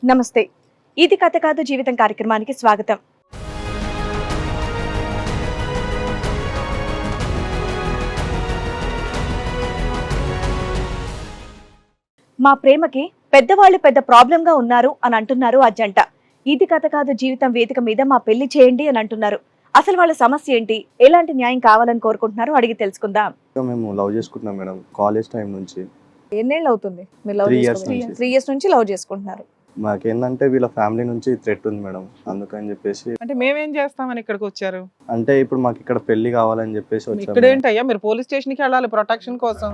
నమస్తే. ఇది కథ కాదు జీవితం కార్యక్రమానికి స్వాగతం. మా ప్రేమకి పెద్దవాళ్ళు పెద్ద ప్రాబ్లం గా ఉన్నారు అని అంటున్నారు ఆ జంట. ఇది కథ కాదు జీవితం వేదిక మీద మా పెళ్లి చేయండి అని అంటున్నారు. అసలు వాళ్ళ సమస్య ఏంటి, ఎలాంటి న్యాయం కావాలని కోరుకుంటున్నారో అడిగి తెలుసుకుందాం. మేము లవ్ చేసుకుంటున్నాం మేడం, కాలేజ్ టైం నుంచి. ఎన్నేళ్ళు అవుతుంది మీరు లవ్ 3 years చేసుకుని? నుంచి. 3 years నుంచి లవ్ చేసుకుంటున్నారు. మాకేందంటే వీళ్ళ ఫ్యామిలీ నుంచి థ్రెట్ ఉంది మేడం, అందుకని చెప్పేసి. అంటే మేమేం చేస్తామని ఇక్కడికి వచ్చారు? అంటే ఇప్పుడు మాకు ఇక్కడ పెళ్లి కావాలని చెప్పేసి ఇక్కడ వచ్చాము. ఏంటయ్యా, మీరు పోలీస్ స్టేషన్ కి వెళ్ళాలి ప్రొటెక్షన్ కోసం.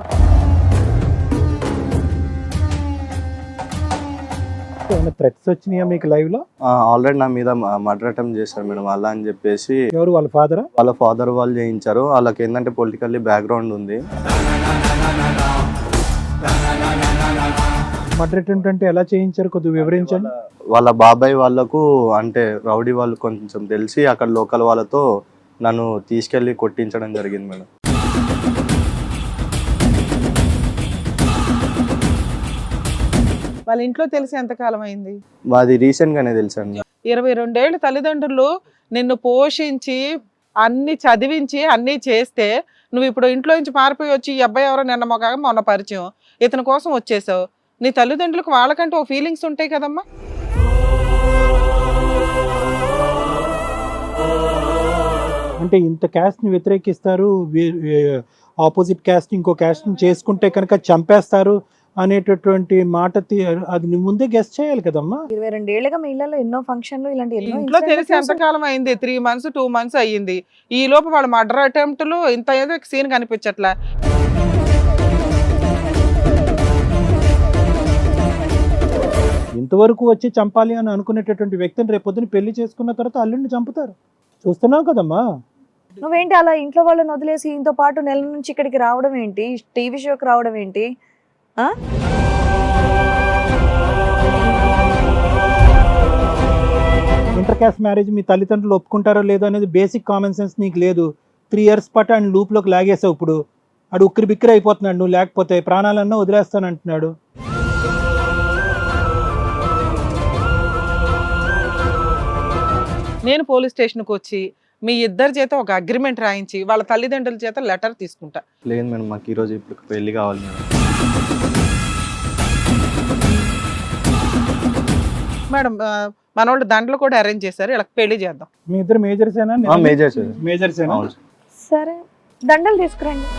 థ్రెట్స్ వచ్చినాయా మీకు లైవ్ లో? ఆల్రెడీ నా మీద మర్డర్ అటెంప్ట్ చేశారు మేడం, అలా అని చెప్పేసి. ఎవరు, వాళ్ళ ఫాదరా? వాళ్ళ ఫాదర్ వాళ్ళు చేయించారు. వాళ్ళకి ఏంటంటే పొలిటికల్లీ బ్యాక్గ్రౌండ్ ఉంది. మర్డర్ అటెంప్ట్ అంటే ఎలా చేయించారు, కొద్దిగా వివరించండి. వాళ్ళ బాబాయ్ వాళ్ళకు అంటే రౌడీ వాళ్ళు కొంచెం తెలిసి అక్కడ లోకల్ వాళ్ళతో నన్ను తీసుకెళ్లి కొట్టించడం జరిగింది మేడం. వాళ్ళ ఇంట్లో తెలిసి ఎంతకాలం అయింది? మాది రీసెంట్ గానే తెలుసండి. 22 ఏళ్ళు తల్లిదండ్రులు నిన్ను పోషించి అన్ని చదివించి అన్ని చేస్తే నువ్వు ఇప్పుడు ఇంట్లో నుంచి పారిపోయి వచ్చి ఈ అబ్బాయి ఎవరో నిన్న మొన్న పరిచయం, ఇతని కోసం వచ్చేసావు. నీ తల్లిదండ్రులకు వాళ్ళకంటూ ఓ ఫీలింగ్స్ ఉంటాయి కదమ్మా. అంటే ఇంత క్యాస్ట్ ని వ్యతిరేకిస్తారు, ఆపోజిట్ క్యాస్ట్ ఇంకో క్యాస్ట్ ని చేసుకుంటే కనుక చంపేస్తారు అనేటటువంటి మాట అది నువ్వు ముందే గెస్ట్ చేయాలి కదమ్మా. 22 ఏళ్ళగా మీ ఇళ్లలో ఎన్నో ఫంక్షన్లు ఇలాంటి ఎన్నో ఇంట్లో తెలిసి incidents ఎంతకాలం అయింది? 3 months 2 months అయ్యింది. ఈ లోపు వాళ్ళ మర్డర్ అటెంప్ట్లు ఇంత ఏదో సీన్ కనిపించట్లా. ఇంతవరకు వచ్చి చంపాలి అని అనుకునేటటువంటి వ్యక్తిని రేపు పొద్దున పెళ్లి చేసుకున్న తర్వాత అల్లుడిని చంపుతారు. చూస్తున్నావు కదమ్మా. నువ్వేంటి అలా ఇంట్లో వాళ్ళని వదిలేసి ఇంతో పాటు నెల నుంచి ఇక్కడికి రావడం ఏంటి, టీవీ షోకి రావడం ఏంటి? ఆ ఇంటర్ క్యాస్ట్ మ్యారేజ్ మీ తల్లిదండ్రులు ఒప్పుకుంటారో లేదో అనేది బేసిక్ కామన్ సెన్స్ నీకు లేదు. 3 years పాటు ఆయన లూప్లోకి లాగేసావు. ఇప్పుడు అడు ఉక్కిరి బిక్కిరి అయిపోతున్నాడు. నువ్వు లేకపోతే ప్రాణాలన్నా వదిలేస్తానంటున్నాడు. నేను పోలీస్ స్టేషన్కి వచ్చి మీ ఇద్దరి చేత ఒక అగ్రిమెంట్ రాయించి వాళ్ళ తల్లిదండ్రుల చేత లెటర్ తీసుకుంటా. లేదు మేడం, మాకు ఈరోజు ఇప్పుడు పెళ్లి కావాలి మేడం. మేడం మన వాళ్ళు దండలు కూడా అరేంజ్ చేశారు, ఇలా పెళ్లి చేద్దాం. మీ ఇద్దరు మేజర్సేనా? మేజర్ మేజర్సేనా? సరే, దండలు తీసుకురండి.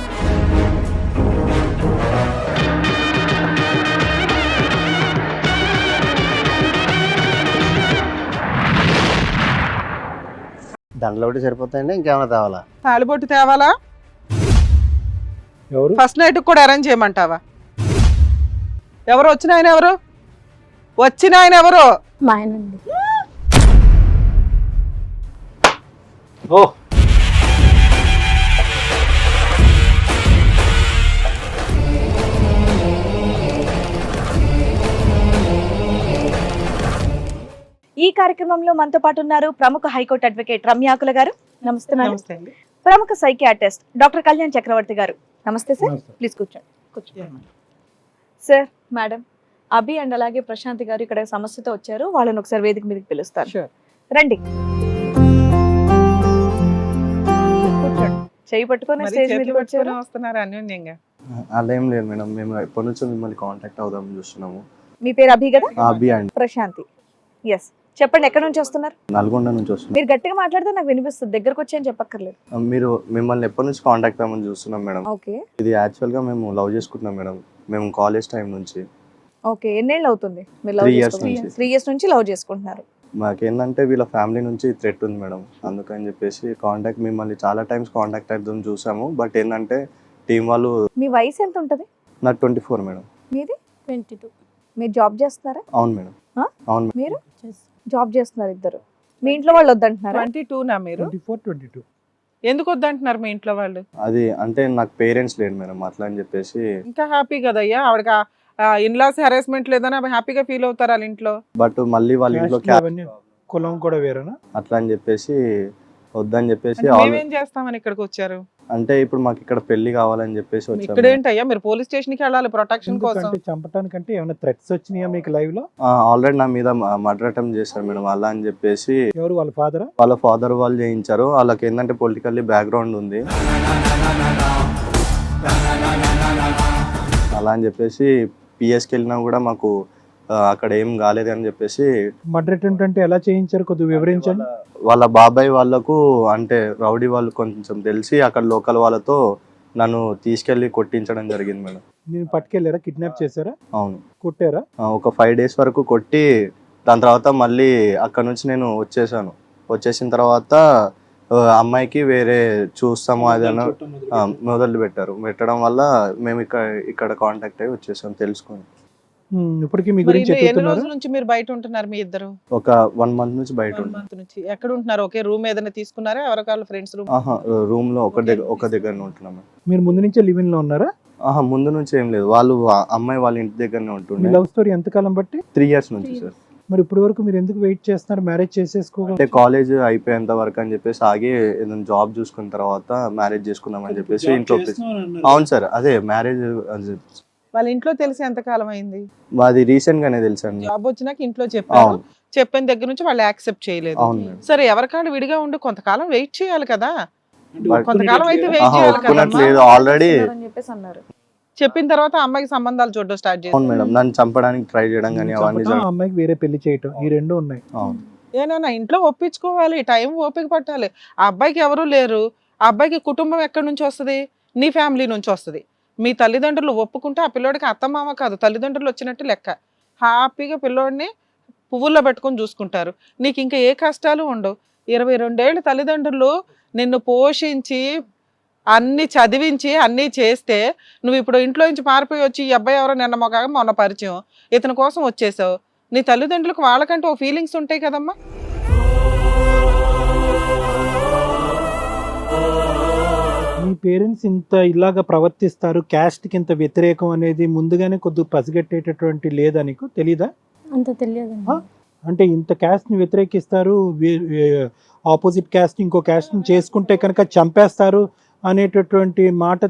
దండలు ఒకటి సరిపోతాయండి, ఇంకేమైనా తేవాలా? తాలిబొట్టు తేవాలా? ఎవరు? ఫస్ట్ నైట్ కూడా అరేంజ్ చేయమంటావా? ఎవరు వచ్చిన ఆయన? ఎవరు వచ్చిన ఆయన? ఎవరు? మా ఆయనండి. ఓ ఈ కార్యక్రమంలో మనతో పాటు ఉన్నారు ప్రముఖ హైకోర్టు అడ్వకేట్ రమ్యాకుల గారు. నమస్తే మేడం. నమస్తే అండి. ప్రముఖ సైకియాట్రిస్ట్ డాక్టర్ కళ్యాణ్ చక్రవర్తి గారు. నమస్తే సార్. నమస్తే. ప్లీజ్ కూర్చోండి. సార్, మేడం, అభి అండ్ అలాగే ప్రశాంత్ గారు ఇక్కడ సమస్యతో వచ్చారు. వాళ్ళని ఒకసారి వేదిక మీదకి పిలుస్తారు. Sure. రండి, కూర్చోండి. చేయి పట్టుకొని మరి స్టేజ్ చేతులు మీదకి వచ్చారు. పట్టుకొని వస్తున్నారు అన్యోన్యంగా. అలా ఏం లేదు మేడం, మేము ఎప్పటి నుంచో మిమ్మల్ని కాంటాక్ట్ అవుదామని చూస్తున్నాము. మీ పేరు అభి కదా? అభి అండి. ప్రశాంతి. ఎస్, చెప్పండి, ఎక్కడి నుంచి వస్తున్నారు? నల్గొండ నుంచి వస్తున్నాం. మీరు గట్టిగా మాట్లాడితే నాకు వినిపిస్తుంది, దగ్గరకు వచ్చి అని చెప్పక్కర్లేదు. మీరు మిమ్మల్ని ఎప్పటి నుంచి కాంటాక్ట్ అవ్వమని చూస్తున్నాం మేడం. ఓకే ఇది యాక్చువల్గా మేము లవ్ చేసుకుంటున్నాం మేడం, మేము కాలేజ్ టైం నుంచి. ఓకే, ఎన్నేళ్ళు అవుతుంది మీరు లవ్ 3 years చేసుకుని? నుంచి. 3 years నుంచి లవ్ చేసుకుంటున్నారు. మాకేందంటే వీళ్ళ ఫ్యామిలీ నుంచి థ్రెట్ ఉంది మేడం, అందుకని చెప్పేసి మిమ్మల్ని చాలా టైమ్స్ కాంటాక్ట్ అవుతాం చూసాము. బట్ ఏంటంటే టీం వాళ్ళు. మీ వయసు ఎంత ఉంటుంది? నాకు 24 మేడం. మీది? 22. మీరు జాబ్ చేస్తున్నారా? అవును మేడం. ఆ? అవును మేడం. మీరు జాబ్ చేస్తున్నారు ఇద్దరు. మీ ఇంట్లో వాళ్ళు వద్దంటున్నారా? 22 నా మీరు? 24, 22. ఎందుకు వద్దంటున్నారు మీ ఇంట్లో వాళ్ళు? అది అంటే నాకు పేరెంట్స్ లేరు మేడం, అట్లా అని చెప్పేసి. ఇంకా హ్యాపీ కదయ్యా, ఆవిడకి ఇన్లాస్ హెరాస్మెంట్ లేదని హ్యాపీగా ఫీల్ అవుతారు వాళ్ళ ఇంట్లో. బట్ మళ్ళీ వాళ్ళ ఇంట్లో Caste అవన్నీ కులం కూడా వేరేనా? అట్లా అని చెప్పేసి వద్దని చెప్పేసి అంటే మేమేం చేస్తామని ఇక్కడికి వచ్చారు? అంటే ఇప్పుడు మాకు ఇక్కడ పెళ్లి కావాలని చెప్పేసి వచ్చాము. ఇక్కడ ఏంటయ్యా మీరు పోలీస్ స్టేషన్ కి వెళ్ళాలి ప్రొటెక్షన్ కోసం. ఎందుకంటే చంపటానికంటే ఏమైనా థ్రెట్స్ వచ్చినాయా మీకు లైవ్ లో? ఆల్రెడీ నా మీద మర్డర్ అటెంప్ట్ చేశారు మేడం. అలా అని చెప్పేసి ఎవరు వాళ్ళ ఫాదరా? వాళ్ళ ఫాదర్ వాళ్ళు చేయించారు. వాళ్ళకి ఏంటంటే పొలిటికల్లీ బ్యాక్గ్రౌండ్ ఉంది. అలా అని చెప్పేసి పిఎస్కి వెళ్ళినా కూడా మాకు అక్కడ ఏం కాలేదు అని చెప్పేసి. మర్డర్ అటెంప్ట్ అంటే ఎలా చేయించారు కొద్దిగా వివరించండి. వాళ్ళ బాబాయ్ వాళ్ళకు అంటే రౌడీ వాళ్ళు కొంచెం తెలిసి అక్కడ లోకల్ వాళ్ళతో నన్ను తీసుకెళ్లి కొట్టించడం జరిగింది మేడం. నేను పట్టుకెళ్ళారా? కిడ్నాప్ చేశారా? అవును, కొట్టారా? ఒక 5 days వరకు కొట్టి దాని తర్వాత మళ్ళీ అక్కడ నుంచి నేను వచ్చేసాను. వచ్చేసిన తర్వాత అమ్మాయికి వేరే చూస్తాము అది అని మొదలు పెట్టడం వల్ల మేము ఇక్కడ కాంటాక్ట్ అయ్యి వచ్చేసాం తెలుసుకొని. ఇప్పటికి మీ మరి గురించి ఎన్ని చెప్తున్నారు. రోజుల నుంచి మీరు బయట ఉంటున్నారు మీ ఇద్దరు? ఒక 1 month నుంచి బయట 1 month నుంచి. ఎక్కడ ఉంటున్నారు? ఒకే రూమ్ ఏదైనా తీసుకున్నారా? ఎవరికాళ్ళ ఫ్రెండ్స్ రూమ్? రూమ్ లో ఒక దగ్గర ఉంటున్నాం. మీరు ముందు నుంచే లివ్ ఇన్ లో ఉన్నారా? ముందు నుంచి ఏం లేదు, వాళ్ళు అమ్మాయి వాళ్ళ ఇంటి దగ్గరనే మీ ఉంటుండే. లవ్ స్టోరీ ఎంతకాలం బట్టి? 3 years నుంచి సార్. మరి ఇప్పటి వరకు మీరు ఎందుకు వెయిట్ చేస్తున్నారు మ్యారేజ్ చేసేసుకోవాలి? అంటే కాలేజ్ అయిపోయేంత వరకు అని చెప్పేసి ఆగి ఏదైనా జాబ్ చూసుకున్న తర్వాత మ్యారేజ్ చేసుకుందాం అని చెప్పేసి ఇంట్లో అవును సార్, అదే మ్యారేజ్ వాళ్ళ ఇంట్లో తెలిసి ఎంత కాలం అయింది? మాది రీసెంట్ గానే తెలుసండి. జాబ్ వచ్చినాక ఇంట్లో చెప్పారు. అవును. చెప్పిన దగ్గర నుంచి వాళ్ళు యాక్సెప్ట్ చేయలేదు. అవును మేడం. సరే ఎవరికాడు విడిగా ఉండి కొంతకాలం వెయిట్ చేయాలి కదా. But- కొంతకాలం అయితే వెయిట్ చేయాలి కదా. ఒప్పుకున్నట్లేదు ఆల్రెడీ. అని చెప్పేసి అన్నారు. చెప్పిన తర్వాత అమ్మాయికి సంబంధాలు చూడడం స్టార్ట్ అవును చేసి మేడం, నన్ను చంపడానికి ట్రై చేయడం కానీ అవన్నీ చంపటం, ఆ అమ్మాయికి వేరే పెళ్లి చేయటం, ఈ రెండు ఉన్నాయి. అవును. ఏనా ఇంట్లో ఒప్పించుకోవాలి, టైం ఓపిక పట్టాలి. ఆ అబ్బాయికి ఎవరు లేరు. ఆ అబ్బాయికి కుటుంబం ఎక్కడి నుంచి వస్తుంది? నీ ఫ్యామిలీ నుంచి వస్తుంది. మీ తల్లిదండ్రులు ఒప్పుకుంటే ఆ పిల్లోడికి అత్తమామ కాదు తల్లిదండ్రులు వచ్చినట్టు లెక్క. హ్యాపీగా పిల్లోడిని పువ్వుల్లో పెట్టుకొని చూసుకుంటారు. నీకు ఇంకా ఏ కష్టాలు ఉండవు. 22 ఏళ్ళు తల్లిదండ్రులు నిన్ను పోషించి అన్ని చదివించి అన్నీ చేస్తే నువ్వు ఇప్పుడు ఇంట్లో నుంచి పారిపోయి వచ్చి ఈ అబ్బాయి ఎవరో నిన్న మొన్న పరిచయం ఇతని కోసం వచ్చేసావు. నీ తల్లిదండ్రులకు వాళ్ళకంటే ఓ ఫీలింగ్స్ ఉంటాయి కదమ్మా. మీ పేరెంట్స్ ఇంత ఇలాగా ప్రవర్తిస్తారు, క్యాస్ట్ కి ఇంత వ్యతిరేకం అనేది ముందుగానే కొద్దిగా పసిగట్టేటటువంటి లేదా నీకు తెలీదా? అంత తెలియదండి. ఆ? అంటే ఇంత క్యాస్ట్ ని వ్యతిరేకిస్తారు, ఆపోజిట్ క్యాస్ట్ ఇంకో క్యాస్ట్ ని చేసుకుంటే కనుక చంపేస్తారు అనేటటువంటి మాట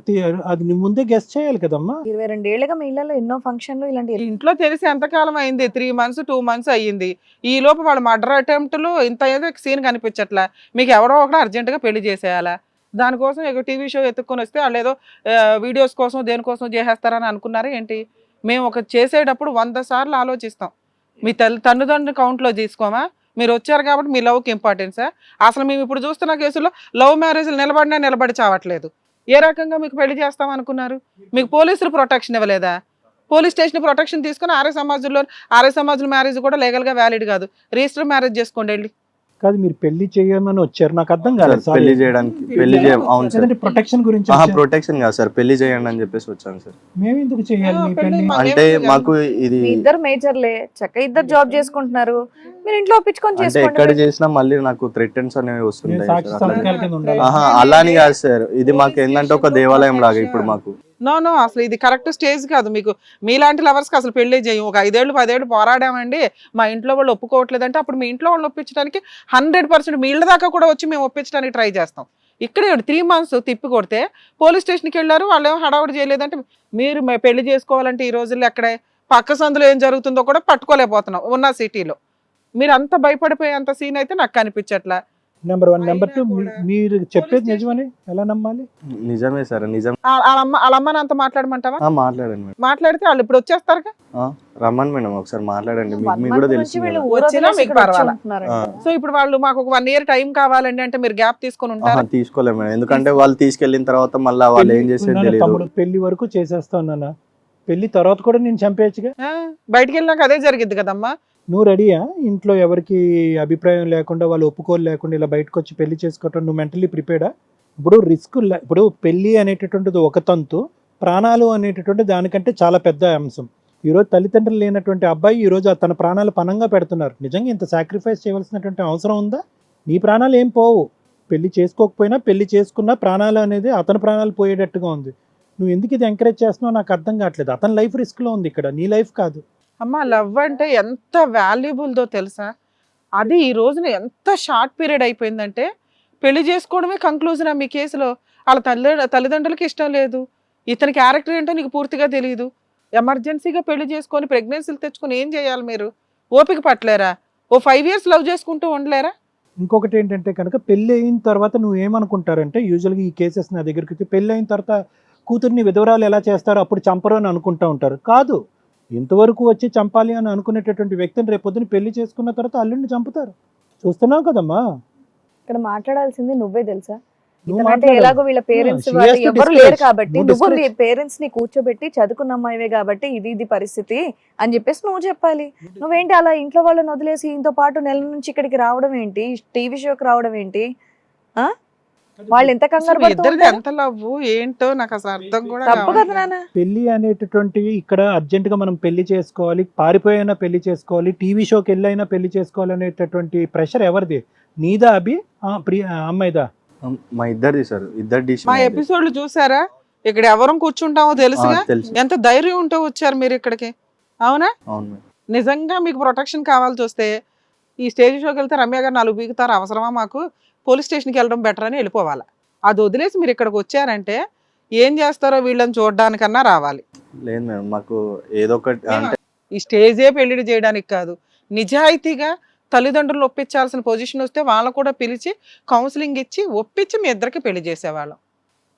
అది నీ ముందే గెస్ట్ చేయాలి కదమ్మా. 22 ఏళ్ళగా మీ ఇళ్ళలో ఎన్నో ఫంక్షన్లు ఇలాంటి ఇంట్లో తెలిసి ఎంతకాలం అయింది? 3 months 2 months అయ్యింది. ఈ లోపు వాళ్ళ మర్డర్ అటెంప్ట్లు ఇంత ఏదో సీన్ కనిపించట్లా. మీకు ఎవరో ఒకటి అర్జెంటుగా పెళ్లి చేసేయాలా? దానికోసం ఏదో టీవీ షో ఎత్తుక్కొని వస్తే వాళ్ళు ఏదో వీడియోస్ కోసం దేనికోసం చేసేస్తారని అనుకున్నారా ఏంటి? మేము ఒక చేసేటప్పుడు 100 సార్లు ఆలోచిస్తాం. మీ తల్లిదండ్రుల కౌంట్లో తీసుకోమా? మీరు వచ్చారు కాబట్టి మీ లవ్కి ఇంపార్టెన్సా? అసలు మేము ఇప్పుడు చూస్తున్న కేసులో లవ్ మ్యారేజ్లు నిలబడి చావట్లేదు. ఏ రకంగా మీకు పెళ్లి చేస్తాం అనుకున్నారు? మీకు పోలీసులు ప్రొటెక్షన్ ఇవ్వలేదా? పోలీస్ స్టేషన్ ప్రొటెక్షన్ తీసుకుని ఆర్య సమాజంలో మ్యారేజ్ కూడా లీగల్గా వ్యాలిడ్ కాదు. రిజిస్టర్ మ్యారేజ్ చేసుకోండి వెళ్ళి. కాదు, మీరు పెళ్లి చేయమని వచ్చారు, నాకు అర్థం కాలేదు. పెళ్లి చేయడానికి అవును సార్. ప్రొటెక్షన్ గురించి ప్రొటెక్షన్ కాదు సార్, పెళ్లి చేయండి అని చెప్పేసి వచ్చాను సార్. మేము ఎందుకు చేయాలి మీ పెళ్లి? అంటే మాకు ఇది మీ ఇద్దరు మేజర్లే, చక్కగా ఇద్దరు జాబ్ చేసుకుంటున్నారు, మీరు ఇంట్లో ఒప్పించుకొని అంటే ఎక్కడ చేసుకోండి. చేసినా మళ్ళీ నాకు థ్రెటన్స్ అనేవి నేను వస్తుంటాయి సాక్షి సార్. అట్లా సంతకాల కింద ఉండాలి. అలా అని కాదు సార్, ఇది మాకు ఏంటంటే ఒక దేవాలయం లాగా ఇప్పుడు మాకు. నో అసలు ఇది కరెక్ట్ స్టేజ్ కాదు. మీకు మీలాంటి లవర్స్కి అసలు పెళ్లి చేయం. ఒక 5 ఏళ్ళు 10 ఏళ్ళు పోరాడామండి, మా ఇంట్లో వాళ్ళు ఒప్పుకోవట్లేదంటే అప్పుడు మీ ఇంట్లో వాళ్ళు ఒప్పించడానికి 100% మీ ఇళ్ళ దాకా కూడా వచ్చి మేము ఒప్పించడానికి ట్రై చేస్తాం. ఇక్కడే 3 months తిప్పి కొడితే పోలీస్ స్టేషన్కి వెళ్ళారు, వాళ్ళు ఏమో హడావుడి చేయలేదంటే మీరు పెళ్లి చేసుకోవాలంటే ఈ రోజుల్లో ఎక్కడే పక్క సందులో ఏం జరుగుతుందో కూడా పట్టుకోలేకపోతున్నాం ఉన్న సిటీలో. మీరు అంత భయపడిపోయేంత సీన్ అయితే నాకు కనిపించట్లా. నెంబర్ 1. నెంబర్ 2, మీరు చెప్పేది నిజమని ఎలా నమ్మాలి? నిజమే సార్, నిజం. వాళ్ళ అమ్మని అంత మాట్లాడమంటావా? మాట్లాడండి మేడం. మాట్లాడితే వాళ్ళు ఇప్పుడు వచ్చేస్తారుగా. రమ్మని మేడం ఒకసారి మాట్లాడండి, 1 మీకు కూడా month తెలుసు నుంచి వీళ్ళు కదా. ఊరు వచ్చినా వదిలేసి మీకు ఇక్కడ వచ్చి పర్వాలా? ఉంటున్నారంట. సో ఇప్పుడు వాళ్ళు మాకు ఒక 1 year టైం కావాలండి అంటే మీరు గ్యాప్ తీసుకొని ఉంటారు. తీసుకోలేము మేడం, ఎందుకంటే వాళ్ళు తీసుకెళ్లిన తర్వాత మళ్ళీ వాళ్ళు ఏం చేసేది నాన్న, తెలియదు. తమ్ముడు పెళ్లి వరకు చేసేస్తాను నాన్న, పెళ్లి తర్వాత కూడా నేను చంపేయచ్చుగా. బయటికి వెళ్ళినాక అదే జరిగింది కదమ్మా. నువ్వు రెడీయా? ఇంట్లో ఎవరికి అభిప్రాయం లేకుండా, వాళ్ళు ఒప్పుకోలు లేకుండా ఇలా బయటకు వచ్చి పెళ్లి చేసుకోవటం నువ్వు మెంటలీ ప్రిపేర్డా? ఇప్పుడు రిస్క్, ఇప్పుడు పెళ్లి అనేటటువంటిది ఒక తంతు, ప్రాణాలు అనేటటువంటి దానికంటే చాలా పెద్ద అంశం. ఈరోజు తల్లిదండ్రులు లేనటువంటి అబ్బాయి ఈరోజు తన ప్రాణాలు పణంగా పెడుతున్నారు. నిజంగా ఇంత సాక్రిఫైస్ చేయవలసినటువంటి అవసరం ఉందా? నీ ప్రాణాలు ఏం పోవు, పెళ్లి చేసుకోకపోయినా పెళ్లి చేసుకున్నా ప్రాణాలు అనేది అతని ప్రాణాలు పోయేటట్టుగా ఉంది. నువ్వు ఎందుకు ఇది ఎంకరేజ్ చేస్తున్నావు నాకు అర్థం కావట్లేదు. అతని లైఫ్ రిస్క్లో ఉంది, ఇక్కడ నీ లైఫ్ కాదు. అమ్మ లవ్ అంటే ఎంత వాల్యుబుల్దో తెలుసా? అది ఈ రోజున ఎంత షార్ట్ పీరియడ్ అయిపోయిందంటే పెళ్లి చేసుకోవడమే కంక్లూజన్ మీ కేసులో. వాళ్ళ తల్లిదండ్రులకి ఇష్టం లేదు, ఇతని క్యారెక్టర్ ఏంటో నీకు పూర్తిగా తెలియదు. ఎమర్జెన్సీగా పెళ్లి చేసుకొని ప్రెగ్నెన్సీలు తెచ్చుకొని ఏం చేయాలి మీరు? ఓపిక పట్టలేరా? ఓ 5 years లవ్ చేసుకుంటూ ఉండలేరా? ఇంకొకటి ఏంటంటే కనుక పెళ్ళి అయిన తర్వాత నువ్వు ఏమనుకుంటారంటే యూజువల్గా ఈ కేసెస్ నా దగ్గరికి వచ్చి పెళ్ళి అయిన తర్వాత కూతుర్ని విధవరాలు ఎలా చేస్తారో అప్పుడు చంపరు అని అనుకుంటూ ఉంటారు. కాదు, ఇంతవరకు వచ్చి చంపాలి అని అనుకునేటటువంటి వ్యక్తిని రేపొద్దున పెళ్లి చేసుకున్న తర్వాత అల్లుడిని చంపుతారు. చూస్తున్నావు కదమ్మా. ఇక్కడ మాట్లాడాల్సింది నువ్వే తెలుసా? నువ్వు అంటే మాట్లాడాలి. ఎలాగో వీళ్ళ పేరెంట్స్ she వాళ్ళు has to ఎవరు discourage. లేరు కాబట్టి నువ్వు నువ్వు మీ discourage. పేరెంట్స్ ని కూర్చోబెట్టి చదువుకున్న అమ్మాయివే కాబట్టి ఇది పరిస్థితి అని చెప్పేసి నువ్వు చెప్పాలి. నువ్వేంటి అలా ఇంట్లో వాళ్ళని వదిలేసి ఇంతో పాటు నెల నుంచి ఇక్కడికి రావడం ఏంటి, టీవీ షోకి రావడం ఏంటి? ఆ వాళ్ళు ఎంత కంగారు మీ ఇద్దరిది పడుతుంటారు? ఎంత లవ్ ఏంటో నాకు అసలు అర్థం కూడా తప్పు కదా కావట్లేదు. నాన్న. పెళ్లి అనేటటువంటివి ఇక్కడ అర్జెంటుగా మనం పెళ్లి చేసుకోవాలి, పారిపోయినా పెళ్లి చేసుకోవాలి, టీవీ షోకి వెళ్ళైనా పెళ్లి చేసుకోవాలి అనేటటువంటి ప్రెషర్ ఎవరిది? నీదా అభి? అమ్మాయిదా? మా ఇద్దరిది సార్, ఇద్దరు మా డిసిషన్ ఎపిసోడ్లు చూసారా? ఇక్కడ ఎవరం కూర్చుంటామో తెలుసుగా. తెలుసు. ఎంత ధైర్యం ఉంటూ వచ్చారు మీరు ఇక్కడికి, అవునా? అవును మేడం. నిజంగా మీకు ప్రొటెక్షన్ కావాల్సి వస్తే ఈ స్టేజ్ షోకి వెళ్తే రమ్య గారు 4 బీగుతారు, అవసరమా మాకు, పోలీస్ స్టేషన్కి వెళ్ళడం బెటర్ అని వెళ్ళిపోవాలి. అది వదిలేసి మీరు ఇక్కడికి వచ్చారంటే ఏం చేస్తారో వీళ్ళని చూడడానికన్నా రావాలి. లేదు మేడం, మాకు ఏదో ఒకటి అంటే ఈ స్టేజే పెళ్లిడి చేయడానికి కాదు, నిజాయితీగా తల్లిదండ్రులు ఒప్పించాల్సిన పొజిషన్ వస్తే వాళ్ళని కూడా పిలిచి కౌన్సిలింగ్ ఇచ్చి ఒప్పించి మీ ఇద్దరికి పెళ్లి చేసేవాళ్ళం.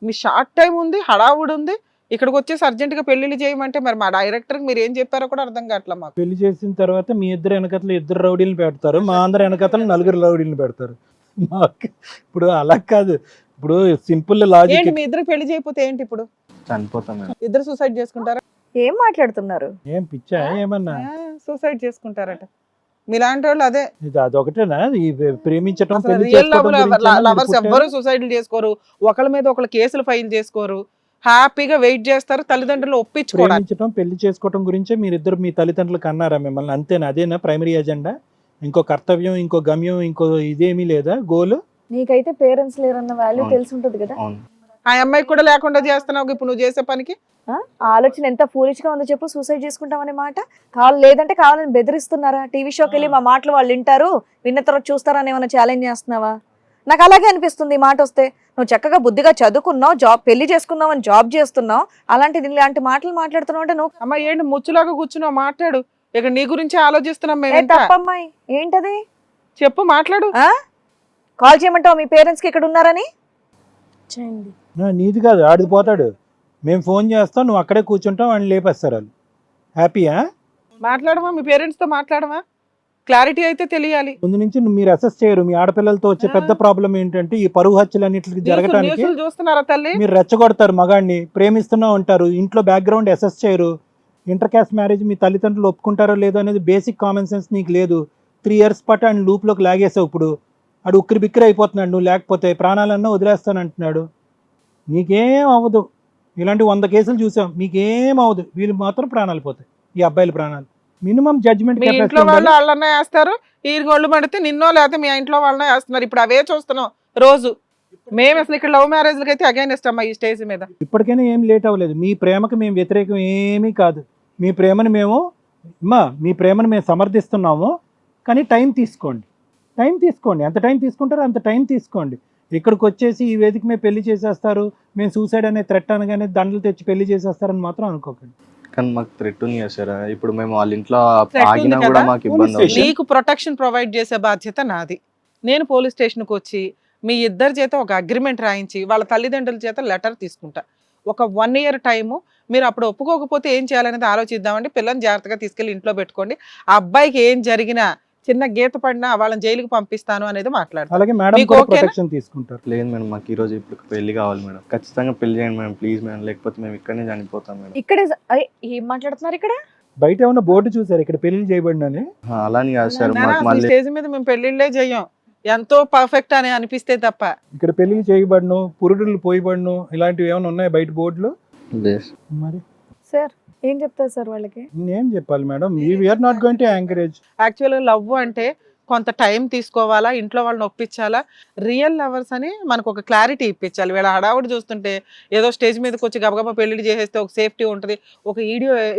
మీ షార్ట్ టైం ఉంది, హడావుడి ఉంది, ఇక్కడికి వచ్చేసి అర్జెంటుగా పెళ్లిళ్ళు చేయమంటే మరి మా డైరెక్టర్కి మీరు ఏం చెప్పారో కూడా అర్థం కావట్లేదు మాకు. పెళ్లి చేసిన తర్వాత మీ ఇద్దరు వెనకతలు 2 రౌడీలు పెడతారు, మా అందరు వెనకతలు 4 రౌడీలు పెడతారు. మాకు ఇప్పుడు అలా కాదు. ఇప్పుడు సింపుల్ లాజిక్. ఏంటి మీ ఇద్దరికి పెళ్లి చేయకపోతే ఏంటి ఇప్పుడు? చనిపోతాం మేడం. ఇద్దరు సూసైడ్ చేసుకుంటారా? ఏం మాట్లాడుతున్నారు? ఏం పిచ్చా ఏమన్నా? సూసైడ్ చేసుకుంటారట మీలాంటి వాళ్ళు. అదే ఇది అదొకటేనా ఈ ప్రేమించటం అసలు పెళ్లి రియల్ చేసుకోవడం గురించేనా మీరు లవర్స్ పుట్టారు? ఎవ్వరు సూసైడ్లు చేసుకోరు, ఒకళ్ళ మీద ఒకళ్ళు కేసులు ఫైల్ చేసుకోరు, హ్యాపీగా వెయిట్ చేస్తారు తల్లిదండ్రులు ఒప్పించుకోవడానికి. ప్రేమించటం పెళ్లి చేసుకోవడం గురించే మీరిద్దరు మీ తల్లిదండ్రులకు అన్నారా మిమ్మల్ని? అంతేనా? అదేనా ప్రైమరీ ఎజెండా? ఇంకో కర్తవ్యం, ఇంకో గమ్యం, ఇంకో ఇదేమీ లేదా గోల్? నీకైతే పేరెంట్స్ లేరన్న వాల్యూ అవును. తెలిసి ఉంటది కదా. అవును. ఆ అమ్మాయికి కూడా లేకుండా చేస్తున్నావు ఇప్పుడు నువ్వు చేసే పనికి. ఆ ఆలోచన ఎంత ఫూలిష్ గా ఉందో చెప్పు. సూసైడ్ చేసుకుంటామనే మాట లేదంటే కావాలని బెదిరిస్తున్నారా? టీవీ షోకి వెళ్ళి మా మాటలు వాళ్ళు వింటారు, విన్న తర్వాత చూస్తారని ఏమైనా ఛాలెంజ్ చేస్తున్నావా? నాకు అలాగే అనిపిస్తుంది ఈ మాట వస్తే. నువ్వు చక్కగా బుద్ధిగా చదువుకున్నావు, జాబ్ పెళ్లి చేసుకున్నావు అని జాబ్ చేస్తున్నావు, అలాంటిది ఇలాంటి మాటలు మాట్లాడుతున్నావు అంటే నువ్వు అమ్మాయి ఏంటి ముచ్చులాగా కూర్చున్నావు? మాట్లాడు, ఇక్కడ నీ గురించి ఆలోచిస్తున్నాం మేము. ఎంత? తప్పమ్మాయి. ఏంటది? చెప్పు, మాట్లాడు. కాల్ చేయమంటావు మీ పేరెంట్స్ కి ఇక్కడ ఉన్నారని? చేయండి. నీది కాదు, ఆడిది పోతాడు. మేము ఫోన్ చేస్తాం, నువ్వు అక్కడే కూర్చుంటాం, అని లేపేస్తారు వాళ్ళు. హ్యాపీయా? మాట్లాడమా, మీ పేరెంట్స్ తో మాట్లాడమా, క్లారిటీ అయితే తెలియాలి. ముందు నుంచి మీరు అసెస్ చేయరు. మీ ఆడపిల్లలతో వచ్చే పెద్ద ప్రాబ్లం ఏంటంటే ఈ పరువు హత్యలు అన్నిటికి జరగటానికి న్యూస్లు చూస్తున్నారా తల్లి? మీరు రెచ్చగొడతారు, మగాడిని ప్రేమిస్తున్నా ఉంటారు, ఇంట్లో బ్యాక్గ్రౌండ్ అసెస్ చేయరు. ఇంటర్ క్యాస్ట్ మ్యారేజ్ మీ తల్లిదండ్రులు ఒప్పుకుంటారో లేదో అనేది బేసిక్ కామన్ సెన్స్ నీకు లేదు. 3 years పాటు ఆయన లూప్లోకి లాగేసావు. ఇప్పుడు ఆడు ఉక్కిరి బిక్కిరి అయిపోతున్నాడు, నువ్వు లేకపోతే ప్రాణాలన్నా వదిలేస్తానంటున్నాడు. నీకేం అవ్వదు. ఇలాంటి 100 కేసులు చూసాం, మీకేం అవ్వదు. వీళ్ళు మాత్రం ప్రాణాలు పోతాయి, ఈ అబ్బాయిల ప్రాణాలు. మినిమం జడ్జ్మెంట్ మీ ఇంట్లో వాళ్ళు వాళ్ళనే వేస్తారు, ఈ గొళ్ళు పడితే నిన్నో లేకపోతే మీ ఇంట్లో వాళ్ళనే వేస్తున్నారు. ఇప్పుడు అవే చూస్తున్నాం రోజు. మేము అసలు ఇక్కడ లవ్ మ్యారేజ్లకి అయితే అగైనెస్ట్ అమ్మా ఈ స్టేజ్ మీద. ఇప్పటికైనా ఏం లేట్ అవ్వలేదు. మీ ప్రేమకి మేము వ్యతిరేకం ఏమీ కాదు. మీ ప్రేమను మేము సమర్థిస్తున్నాము. కానీ టైం తీసుకోండి. ఎంత టైం తీసుకుంటారో అంత టైం తీసుకోండి. ఇక్కడికి వచ్చేసి ఈ వేదిక మీద పెళ్లి చేసేస్తారు, మేము సూసైడ్ అనే థ్రెట్ అనగానే దండలు తెచ్చి పెళ్లి చేసేస్తారని మాత్రం అనుకోకండి. కానీ మాకు థ్రెట్ ఉంది కదా సార్. ఇప్పుడు మేము వాళ్ళ ఇంట్లో Threat ఉంది ఆగినా కూడా కదా? మాకు ఇబ్బంది అవుతుంది. నీకు ప్రొటెక్షన్ ప్రొవైడ్ చేసే బాధ్యత నాది. నేను పోలీస్ స్టేషన్కి వచ్చి మీ ఇద్దరి చేత ఒక అగ్రిమెంట్ రాయించి వాళ్ళ తల్లిదండ్రుల చేత లెటర్ తీసుకుంటా. ఒక 1 year టైము. మీరు అప్పుడు ఒప్పుకోకపోతే ఏం చేయాలనేది ఆలోచిద్దామండి. పిల్లల్ని జాగ్రత్తగా తీసుకెళ్ళి ఇంట్లో పెట్టుకోండి. ఆ అబ్బాయికి ఏం జరిగినా, చిన్న గీత పడినా వాళ్ళని జైలుకి పంపిస్తాను అనేది మాట్లాడతాను. అలాగే మేడం మీకు కూడా ఓకేనా? ప్రొటెక్షన్ తీసుకుంటారు. లేదు మేడం, మాకు ఈ రోజు ఇప్పుడు పెళ్లి కావాలి మేడం. ఖచ్చితంగా పెళ్లి చేయండి మేడం, ప్లీజ్ మేడం. లేకపోతే మేము ఇక్కడనే చనిపోతాం మేడం. ఇక్కడే ఏం మాట్లాడుతున్నారు ఇక్కడ? బయట ఏమన్నా బోర్డు చూసారు ఇక్కడ పెళ్లి చేయబడినని? అలాని కాదు సార్, నాన్న, మాకు అసలు ఈ మళ్ళీ స్టేజ్ మీద మేము పెళ్లిళ్ళే చెయ్యం, ఎంతో పర్ఫెక్ట్ అని అనిపిస్తే తప్ప. ఇక్కడ పెళ్లి చేయబడను, పురుడులు పోయబడను, ఇలాంటివి ఏమైనా ఉన్నాయి బయట బోర్డులు? లేదు. మరి సార్ ఏం చెప్తారు సార్ వాళ్ళకి? నేనేం చెప్పాలి madam? We are not going to encourage. యాక్చువల్గా లవ్ అంటే కొంత టైం తీసుకోవాలా, ఇంట్లో వాళ్ళని ఒప్పించాలా, రియల్ లవర్స్ అని మనకు ఒక క్లారిటీ ఇప్పించాలి. వీళ్ళ హడావుడి చూస్తుంటే ఏదో స్టేజ్ మీదకి వచ్చి గబగబా పెళ్లి చేసేస్తే ఒక సేఫ్టీ ఉంటుంది, ఒక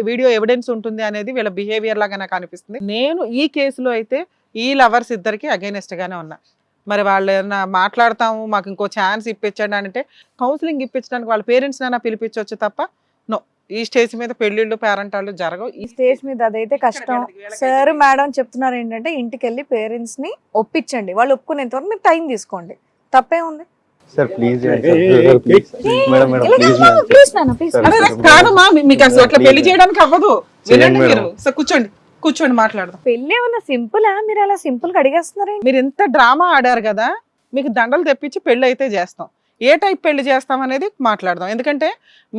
వీడియో ఎవిడెన్స్ ఉంటుంది అనేది వీళ్ళ బిహేవియర్ లాగా నాకు అనిపిస్తుంది. నేను ఈ కేసులో అయితే ఈ లవర్స్ ఇద్దరికి అగైనెస్ట్ గానే ఉన్నా. మరి వాళ్ళు ఏమన్నా మాట్లాడతాము మాకు ఇంకో ఛాన్స్ ఇప్పించండి అంటే కౌన్సిలింగ్ ఇప్పించడానికి వాళ్ళ పేరెంట్స్ నైనా పిలిపించవచ్చు తప్ప నో ఈ స్టేజ్ మీద పెళ్లిళ్ళు పేరెంటాళ్ళు జరగవు. ఈ స్టేజ్ మీద అదైతే కష్టం. సార్ మేడం చెప్తున్నారు ఏంటంటే ఇంటికి వెళ్ళి పేరెంట్స్ ని ఒప్పించండి, వాళ్ళు ఒప్పుకునేంత వరకు మీరు టైం తీసుకోండి, తప్పే ఉంది. సార్ ప్లీజ్ ఏయ్, ఏయ్, మేడం మేడం ప్లీజ్ ప్లీజ్ నాన్న ప్లీజ్. సరే, అరే, కాదమ్మా మీకు అసలు అట్లా పెళ్లి చేయడానికి అవ్వదు. చేయండి వినండి మేడం. మీరు. సో కూర్చోండి మాట్లాడదాం. పెళ్లి ఏమన్నా సింపులా? మీరు అలా సింపుల్ గా అడిగేస్తున్నారండి. మీరు ఎంత డ్రామా ఆడారు కదా, మీకు దండలు తెప్పించి పెళ్లి అయితే చేస్తాం. ఏ టైప్ పెళ్లి చేస్తాం అనేది మాట్లాడదాం. ఎందుకంటే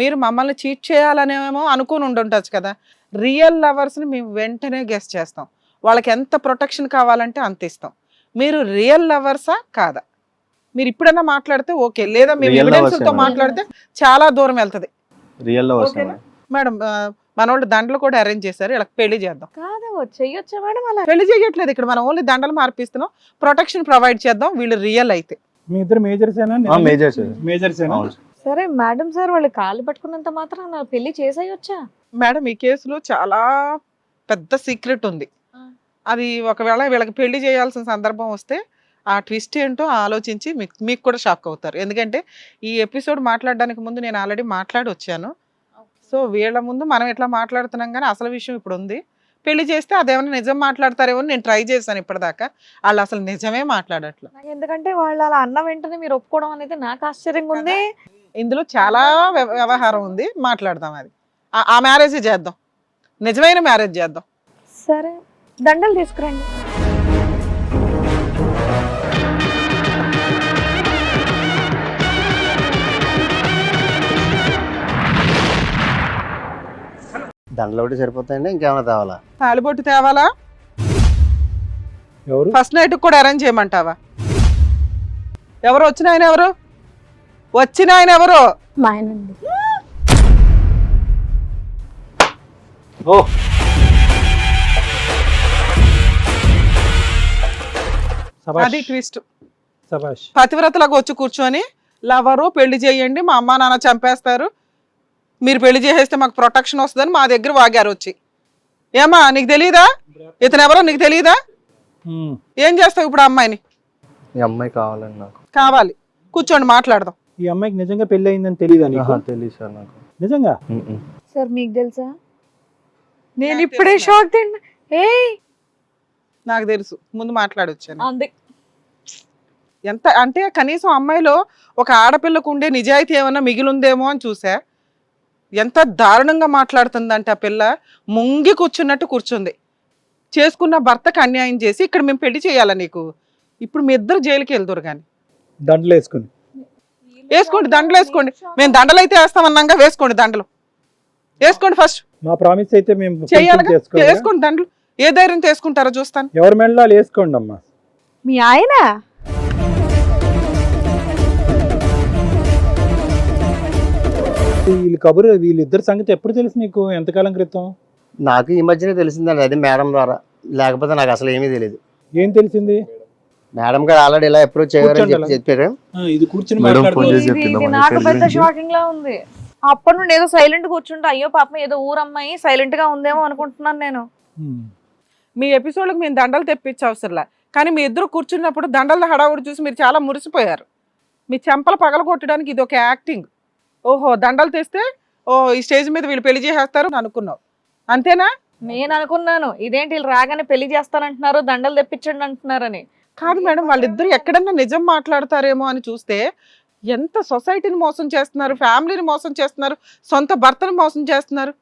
మీరు మమ్మల్ని చీట్ చేయాలనేమో అనుకుని ఉండుంటచ్చు కదా. రియల్ లవర్స్ని మేము వెంటనే గెస్ చేస్తాం. వాళ్ళకి ఎంత ప్రొటెక్షన్ కావాలంటే అంత ఇస్తాం. మీరు రియల్ లవర్సా కాదా? మీరు ఇప్పుడన్నా మాట్లాడితే ఓకే, లేదా మేము Real lovers ఎవిడెన్స్తో ఏనా? మాట్లాడితే చాలా దూరం వెళ్తది. రియల్ లవర్స్ ఓకేనా? మేడం మనోళ్ళు దండలు కూడా అరేంజ్ చేశారు, ఇలా పెళ్లి చేద్దాం. కాదు చెయ్యొచ్చా మేడం అలా? పెళ్లి చేయట్లేదు ఇక్కడ, మనం ఓన్లీ దండలు మార్పిస్తున్నాం, ప్రొటెక్షన్ ప్రొవైడ్ చేద్దాం. వీళ్ళు రియల్ అయితే మీ ఇద్దరు మేజర్సేనా? Major sir. మేజర్సేనా? అవును సార్. సరే మేడం సార్ వాళ్ళు కాళ్ళు పట్టుకున్నంత మాత్రం నా పెళ్లి చేసేయొచ్చా? మేడం ఈ కేసులో చాలా పెద్ద సీక్రెట్ ఉంది. అది ఒకవేళ వీళ్ళకి పెళ్లి చేయాల్సిన సందర్భం వస్తే ఆ ట్విస్ట్ ఏంటో ఆలోచించి మీకు కూడా షాక్ అవుతారు. ఎందుకంటే ఈ ఎపిసోడ్ మాట్లాడడానికి ముందు నేను ఆల్రెడీ మాట్లాడి వచ్చాను. సో వీళ్ళ ముందు మనం ఎట్లా మాట్లాడుతున్నాం కానీ అసలు విషయం ఇప్పుడు ఉంది. పెళ్లి చేస్తే అదేమన్నా నిజం మాట్లాడతారేమో నేను ట్రై చేశాను ఇప్పటిదాకా, వాళ్ళు అసలు నిజమే మాట్లాడట్లేదు. నాకు ఎందుకంటే వాళ్ళు అలా అన్న వెంటనే మీరు ఒప్పుకోవడం అనేది నాకు ఆశ్చర్యంగా ఉంది. ఇందులో చాలా వ్యవహారం ఉంది, మాట్లాడదాం. అది ఆ మ్యారేజ్ చేద్దాం, నిజమైన మ్యారేజ్ చేద్దాం. సరే దండలు తీసుకురండి. దండలు ఒకటి సరిపోతాయండి, ఇంకేమైనా తేవాలా? తాలిబొట్టు తేవాలా? ఎవరు? ఫస్ట్ నైట్ కూడా అరేంజ్ చేయమంటావా? ఎవరు వచ్చిన ఆయన? ఎవరు వచ్చిన ఆయన? ఎవరు? మా ఆయనండి. ఓ అది ట్విస్ట్. సబాష్. పతివ్రతలకు వచ్చి కూర్చొని లవరు పెళ్లి చేయండి, మా అమ్మ నాన్న చంపేస్తారు, మీరు పెళ్లి చేసేస్తే మాకు ప్రొటెక్షన్ వస్తుందని మా దగ్గర వాగారు వచ్చి. ఏమా నీకు తెలియదా ఇతను ఎవరో? నీకు తెలియదా? ఏం చేస్తావు ఇప్పుడు అమ్మాయిని? ఈ అమ్మాయి కావాలండి నాకు. కావాలి, కూర్చోండి మాట్లాడదాం. ఈ అమ్మాయికి నిజంగా పెళ్లి అయిందని తెలియదా నీకు? తెలియదు సార్ నాకు. నిజంగా? సార్ మీకు తెలుసా? నేను ఇప్పుడే షాక్ తిన్నా. ఏయ్ నాకు తెలుసు, ముందు మాట్లాడొచ్చాను. అంది ఎంత అంటే కనీసం అమ్మాయిలో ఒక ఆడపిల్లకు ఉండే నిజాయితీ ఏమన్నా మిగిలిందేమో అని చూసా. ఎంత దారుణంగా మాట్లాడుతుందంటే ఆ పిల్ల ముంగి కూర్చున్నట్టు కూర్చుంది. చేసుకున్న భర్తకు అన్యాయం చేసి ఇక్కడ మేము పెళ్లి చేయాలా నీకు? ఇప్పుడు మీ ఇద్దరు జైలుకి వెళ్దురు కానీ. దండలు వేసుకుని వేసుకోండి, దండలు వేసుకోండి. మేము దండలు అయితే వేస్తామన్నాగా, వేసుకోండి దండలు వేసుకోండి. ఫస్ట్ మా ప్రామిస్ అయితే మేము చేయాలిగా, చేసుకోవాలి. వేసుకోండి దండలు. ఏ ధైర్యం చేసుకుంటారో చూస్తాను. ఎవరి మెడలో వేసుకోండి అమ్మా. మీ ఆయన వీళ్ళ కబురు వీళ్ళిద్దరు సంగతి ఎప్పుడు తెలుసు నీకు? ఎంతకాలం క్రితం? నాకు ఈ మధ్యనే తెలిసిందండి, అది మేడం ద్వారా. లేకపోతే నాకు అసలు ఏమీ తెలియదు. ఏం తెలిసింది? మేడం గారు ఆల్రెడీ ఇలా అప్రోచ్ చేయాలని కూర్చోండి చెప్పారు. ఇది కూర్చుని మేడం మాట్లాడుకో. ఫోన్ చేసి ఇది చెప్పిందా నాకు మరి పెద్ద పెళ్లి షాకింగ్ లా ఉంది. అప్పటి నుండి ఏదో సైలెంట్ కూర్చుంటే అయ్యో పాపం ఏదో ఊరమ్మాయి సైలెంట్ గా ఉందేమో అనుకుంటున్నాను నేను. మీ ఎపిసోడ్కి మేము దండలు తెప్పించే అవసరంలా, కానీ మీ ఇద్దరు కూర్చున్నప్పుడు దండల హడావుడి చూసి మీరు చాలా మురిసిపోయారు. మీ చెంపలు పగల కొట్టడానికి ఇది ఒక యాక్టింగ్. ఓహో దండలు తెస్తే ఓ ఈ స్టేజ్ మీద వీళ్ళు పెళ్లి చేసేస్తారు అని అనుకున్నావు, అంతేనా? నేను అనుకున్నాను ఇదేంటి వీళ్ళు రాగానే పెళ్లి చేస్తానంటున్నారు, దండలు తెప్పించండి అంటున్నారని. కాదు మేడం, వాళ్ళిద్దరు ఎక్కడన్నా నిజం మాట్లాడతారేమో అని చూస్తే ఎంత సొసైటీని మోసం చేస్తున్నారు, ఫ్యామిలీని మోసం చేస్తున్నారు, సొంత భర్తను మోసం చేస్తున్నారు.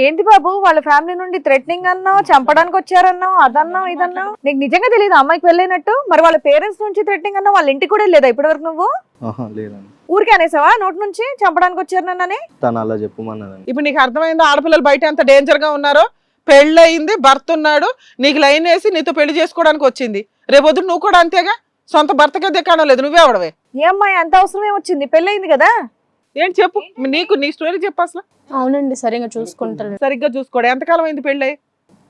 ఏంటి బాబు వాళ్ళ ఫ్యామిలీ నుండి థ్రెటనింగ్ అన్నావు, చంపడానికి వచ్చారన్నావు, అదన్నావు ఇదన్నావు. నీకు నిజంగా తెలియదు అమ్మాయికి వెళ్ళినట్టు? మరి వాళ్ళ పేరెంట్స్ నుంచి థ్రెటనింగ్ అన్నావు, వాళ్ళ ఇంటికి కూడా లేదా ఇప్పటి వరకు? నువ్వు లేదండి. ఊరికే అనేసావా నోటి నుంచి చంపడానికి వచ్చారు నన్నని? తను అలా చెప్పమన్నదండి. ఇప్పుడు నీకు అర్థమైందా ఆడపిల్లలు బయట ఎంత డేంజర్ గా ఉన్నారో? పెళ్ళయింది, భర్త ఉన్నాడు, నీకు లైన్ వేసి నీతో పెళ్లి చేసుకోవడానికి వచ్చింది. రేపొద్దు నువ్వు కూడా అంతేగా, సొంత భర్తకే దిక్కడం లేదు, నువ్వే అవడవే. ఏ అమ్మాయి అంత అవసరమే వచ్చింది, పెళ్ళయింది కదా. ఏంటి చెప్పు, నీకు నీ స్టోరీ చెప్పు అసలు. అవునండి, సరిగా చూసుకుంటారు. సరిగ్గా చూసుకోడు. ఎంతకాలం అయింది పెళ్ళై?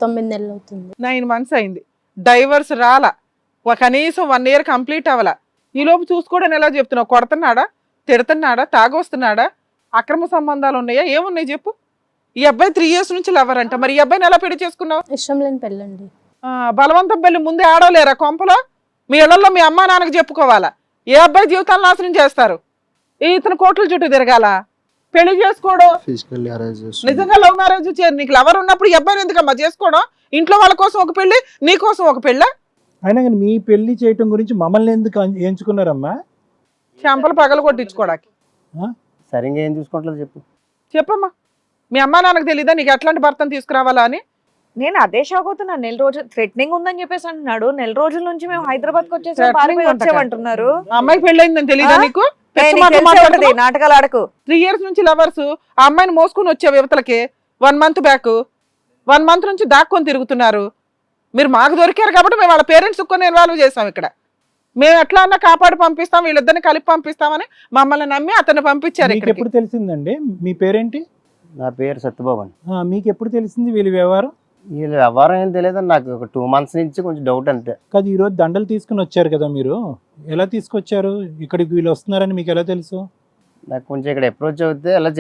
9 నెలలు అవుతుంది. 9 months అయింది. డైవర్స్ రాలా, కనీసం 1 year కంప్లీట్ అవ్వాల. ఈ లోపు చూసుకోవడం ఎలా చెప్తున్నావు? కొడుతున్నాడా, తిడుతున్నాడా, తాగొస్తున్నాడా, అక్రమ సంబంధాలు ఉన్నాయా, ఏమున్నాయి చెప్పు? ఈ అబ్బాయి 3 years నుంచి లవర్ అంట, మరి ఈ అబ్బాయిని ఎలా పెళ్లి చేసుకున్నావు? ఇష్టం లేని పెళ్ళండి. బలవంతం పెళ్లి ముందే ఆడలేరా కొంపలో? మీ ఇళ్లలో మీ అమ్మా నాన్నకి చెప్పుకోవాలా? ఏ అబ్బాయి జీవితాలు నాశనం చేస్తారు? ఇతను కోట్ల చుట్టూ తిరగాల, పెళ్లి చేసుకోవడం, ఫిజికల్లీ అరేంజ్ నిజంగా లవ్ మ్యారేజ్ చేయరు. నీకు లవర్ ఉన్నప్పుడు ఈ అబ్బాయిని ఎందుకమ్మా చేసుకోవడం? ఇంట్లో వాళ్ళ కోసం ఒక పెళ్లి, నీ కోసం ఒక పెళ్ళ? అయినా కానీ మీ పెళ్లి చేయటం గురించి మమ్మల్ని ఎందుకు ఎంచుకున్నారమ్మా? చెంపలు పగలు కొట్టించుకోవడానికి. సరిగ్గా ఏం చూసుకుంటలేదు చెప్పు. చెప్పమ్మా, మీ అమ్మా నాన్నకు తెలీదా నీకు ఎట్లాంటి భర్తను తీసుకురావాలా అని? నేను అదే షాక్ అవుతున్నా. నెల రోజులు థ్రెటనింగ్ ఉందని చెప్పేసి అంటున్నాడు. నెల రోజుల నుంచి మేము హైదరాబాద్ కి Threatening వచ్చేసామంటున్నారు. ఆ అమ్మాయికి పెళ్ళయిందని తెలీదా ఆ? నీకు? నాటకాలు ఆడకు. 3 years నుంచి లవర్స్ ఆ అమ్మాయిని మోసుకుని వచ్చే యువతలకి 1 month బ్యాక్ 1 month నుంచి దాక్కొని తిరుగుతున్నారు. మీరు మాకు దొరికారు కాబట్టి మేము వాళ్ళ పేరెంట్స్ కొన్ని ఇన్వాల్వ్ చేసాం. ఇక్కడ మేము ఎట్లా అన్నా కాపాడి పంపిస్తాం, వీళ్ళిద్దరిని కలిపి పంపిస్తామని మమ్మల్ని నమ్మి అతన్ని పంపించారు. మీకు ఇక్కడ ఎప్పుడు తెలిసిందండి? మీ పేరేంటి? నా పేరు సత్యబాబు అండి. మీకు ఎప్పుడు తెలిసింది వీళ్ళ వ్యవహారం? వీళ్ళు వ్యవహారం ఏం తెలియదు నాకు. ఒక 2 months నుంచి కొంచెం డౌట్ అంతే. కాదు, ఈరోజు దండలు తీసుకుని వచ్చారు కదా మీరు, ఎలా తీసుకొచ్చారు? ఇక్కడికి వీళ్ళు వస్తున్నారని మీకు ఎలా తెలుసు? నాకు కొంచెం ఇక్కడ అప్రోచ్ అవుతే ఇలా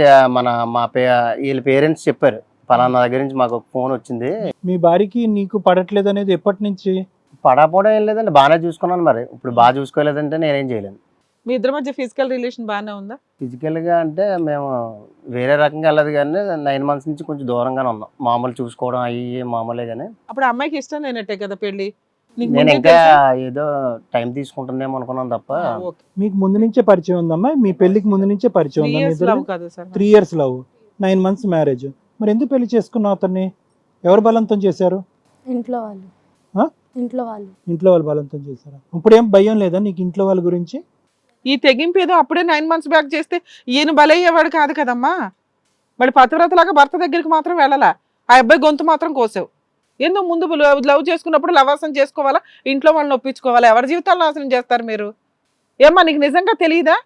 వీళ్ళ పేరెంట్స్ చెప్పారు, పలానా దగ్గర నుంచి మాకు ఒక ఫోన్ వచ్చింది. మీ భార్యకి నీకు పడట్లేదు అనేది ఎప్పటి నుంచి? పడకపోవడం ఏం లేదండి, బాగానే చూసుకున్నాను. మరి ఇప్పుడు బాగా చూసుకోలేదంటే నేనేం చేయలేను. మీ ఇద్దరి మధ్య ఫిజికల్ రిలేషన్ బాగానే ఉందా? ఫిజికల్గా అంటే మేము వేరే రకంగా వెళ్ళదు కానీ 9 months నుంచి కొంచెం దూరంగానే ఉన్నాం. మామూలు చూసుకోవడం అవి మామూలే కానీ అప్పుడు అమ్మాయికి ఇష్టం లేనట్టే కదా పెళ్లి? నీకు నేను ముందే ఇంకా తెలుసా? ఏదో టైం తీసుకుంటుందేమో అనుకున్నాను తప్ప. ఓకే. మీకు ముందు నుంచే పరిచయం ఉందమ్మా? మీ పెళ్లికి ముందు నుంచే పరిచయం 3 ఉందా? years love కాదు sir. 3 years love, 9 months marriage. మరి ఎందుకు పెళ్లి చేసుకున్నావు అతన్ని? ఎవరు బలవంతం చేశారు? ఇంట్లో వాళ్ళు. ఆ? ఇంట్లో వాళ్ళు. ఇంట్లో వాళ్ళు బలవంతం చేశారు. ఇప్పుడు ఏం భయం లేదా నీకు ఇంట్లో వాళ్ళ గురించి? ఈ తెగింపు ఏదో అప్పుడే 9 months బ్యాక్ చేస్తే ఈయన బలయ్యేవాడు కాదు కదమ్మా. మరి పతివ్రతలాగా భర్త దగ్గరికి మాత్రం వెళ్ళాలా? ఆ అబ్బాయి గొంతు మాత్రం కోసావు. ఎందుకు ముందు లవ్ చేసుకున్నప్పుడు లవాసం చేసుకోవాలా, ఇంట్లో వాళ్ళని ఒప్పించుకోవాలా? ఎవరి జీవితాలు నాశనం చేస్తారు మీరు? ఏమ్మా నీకు నిజంగా తెలియదా?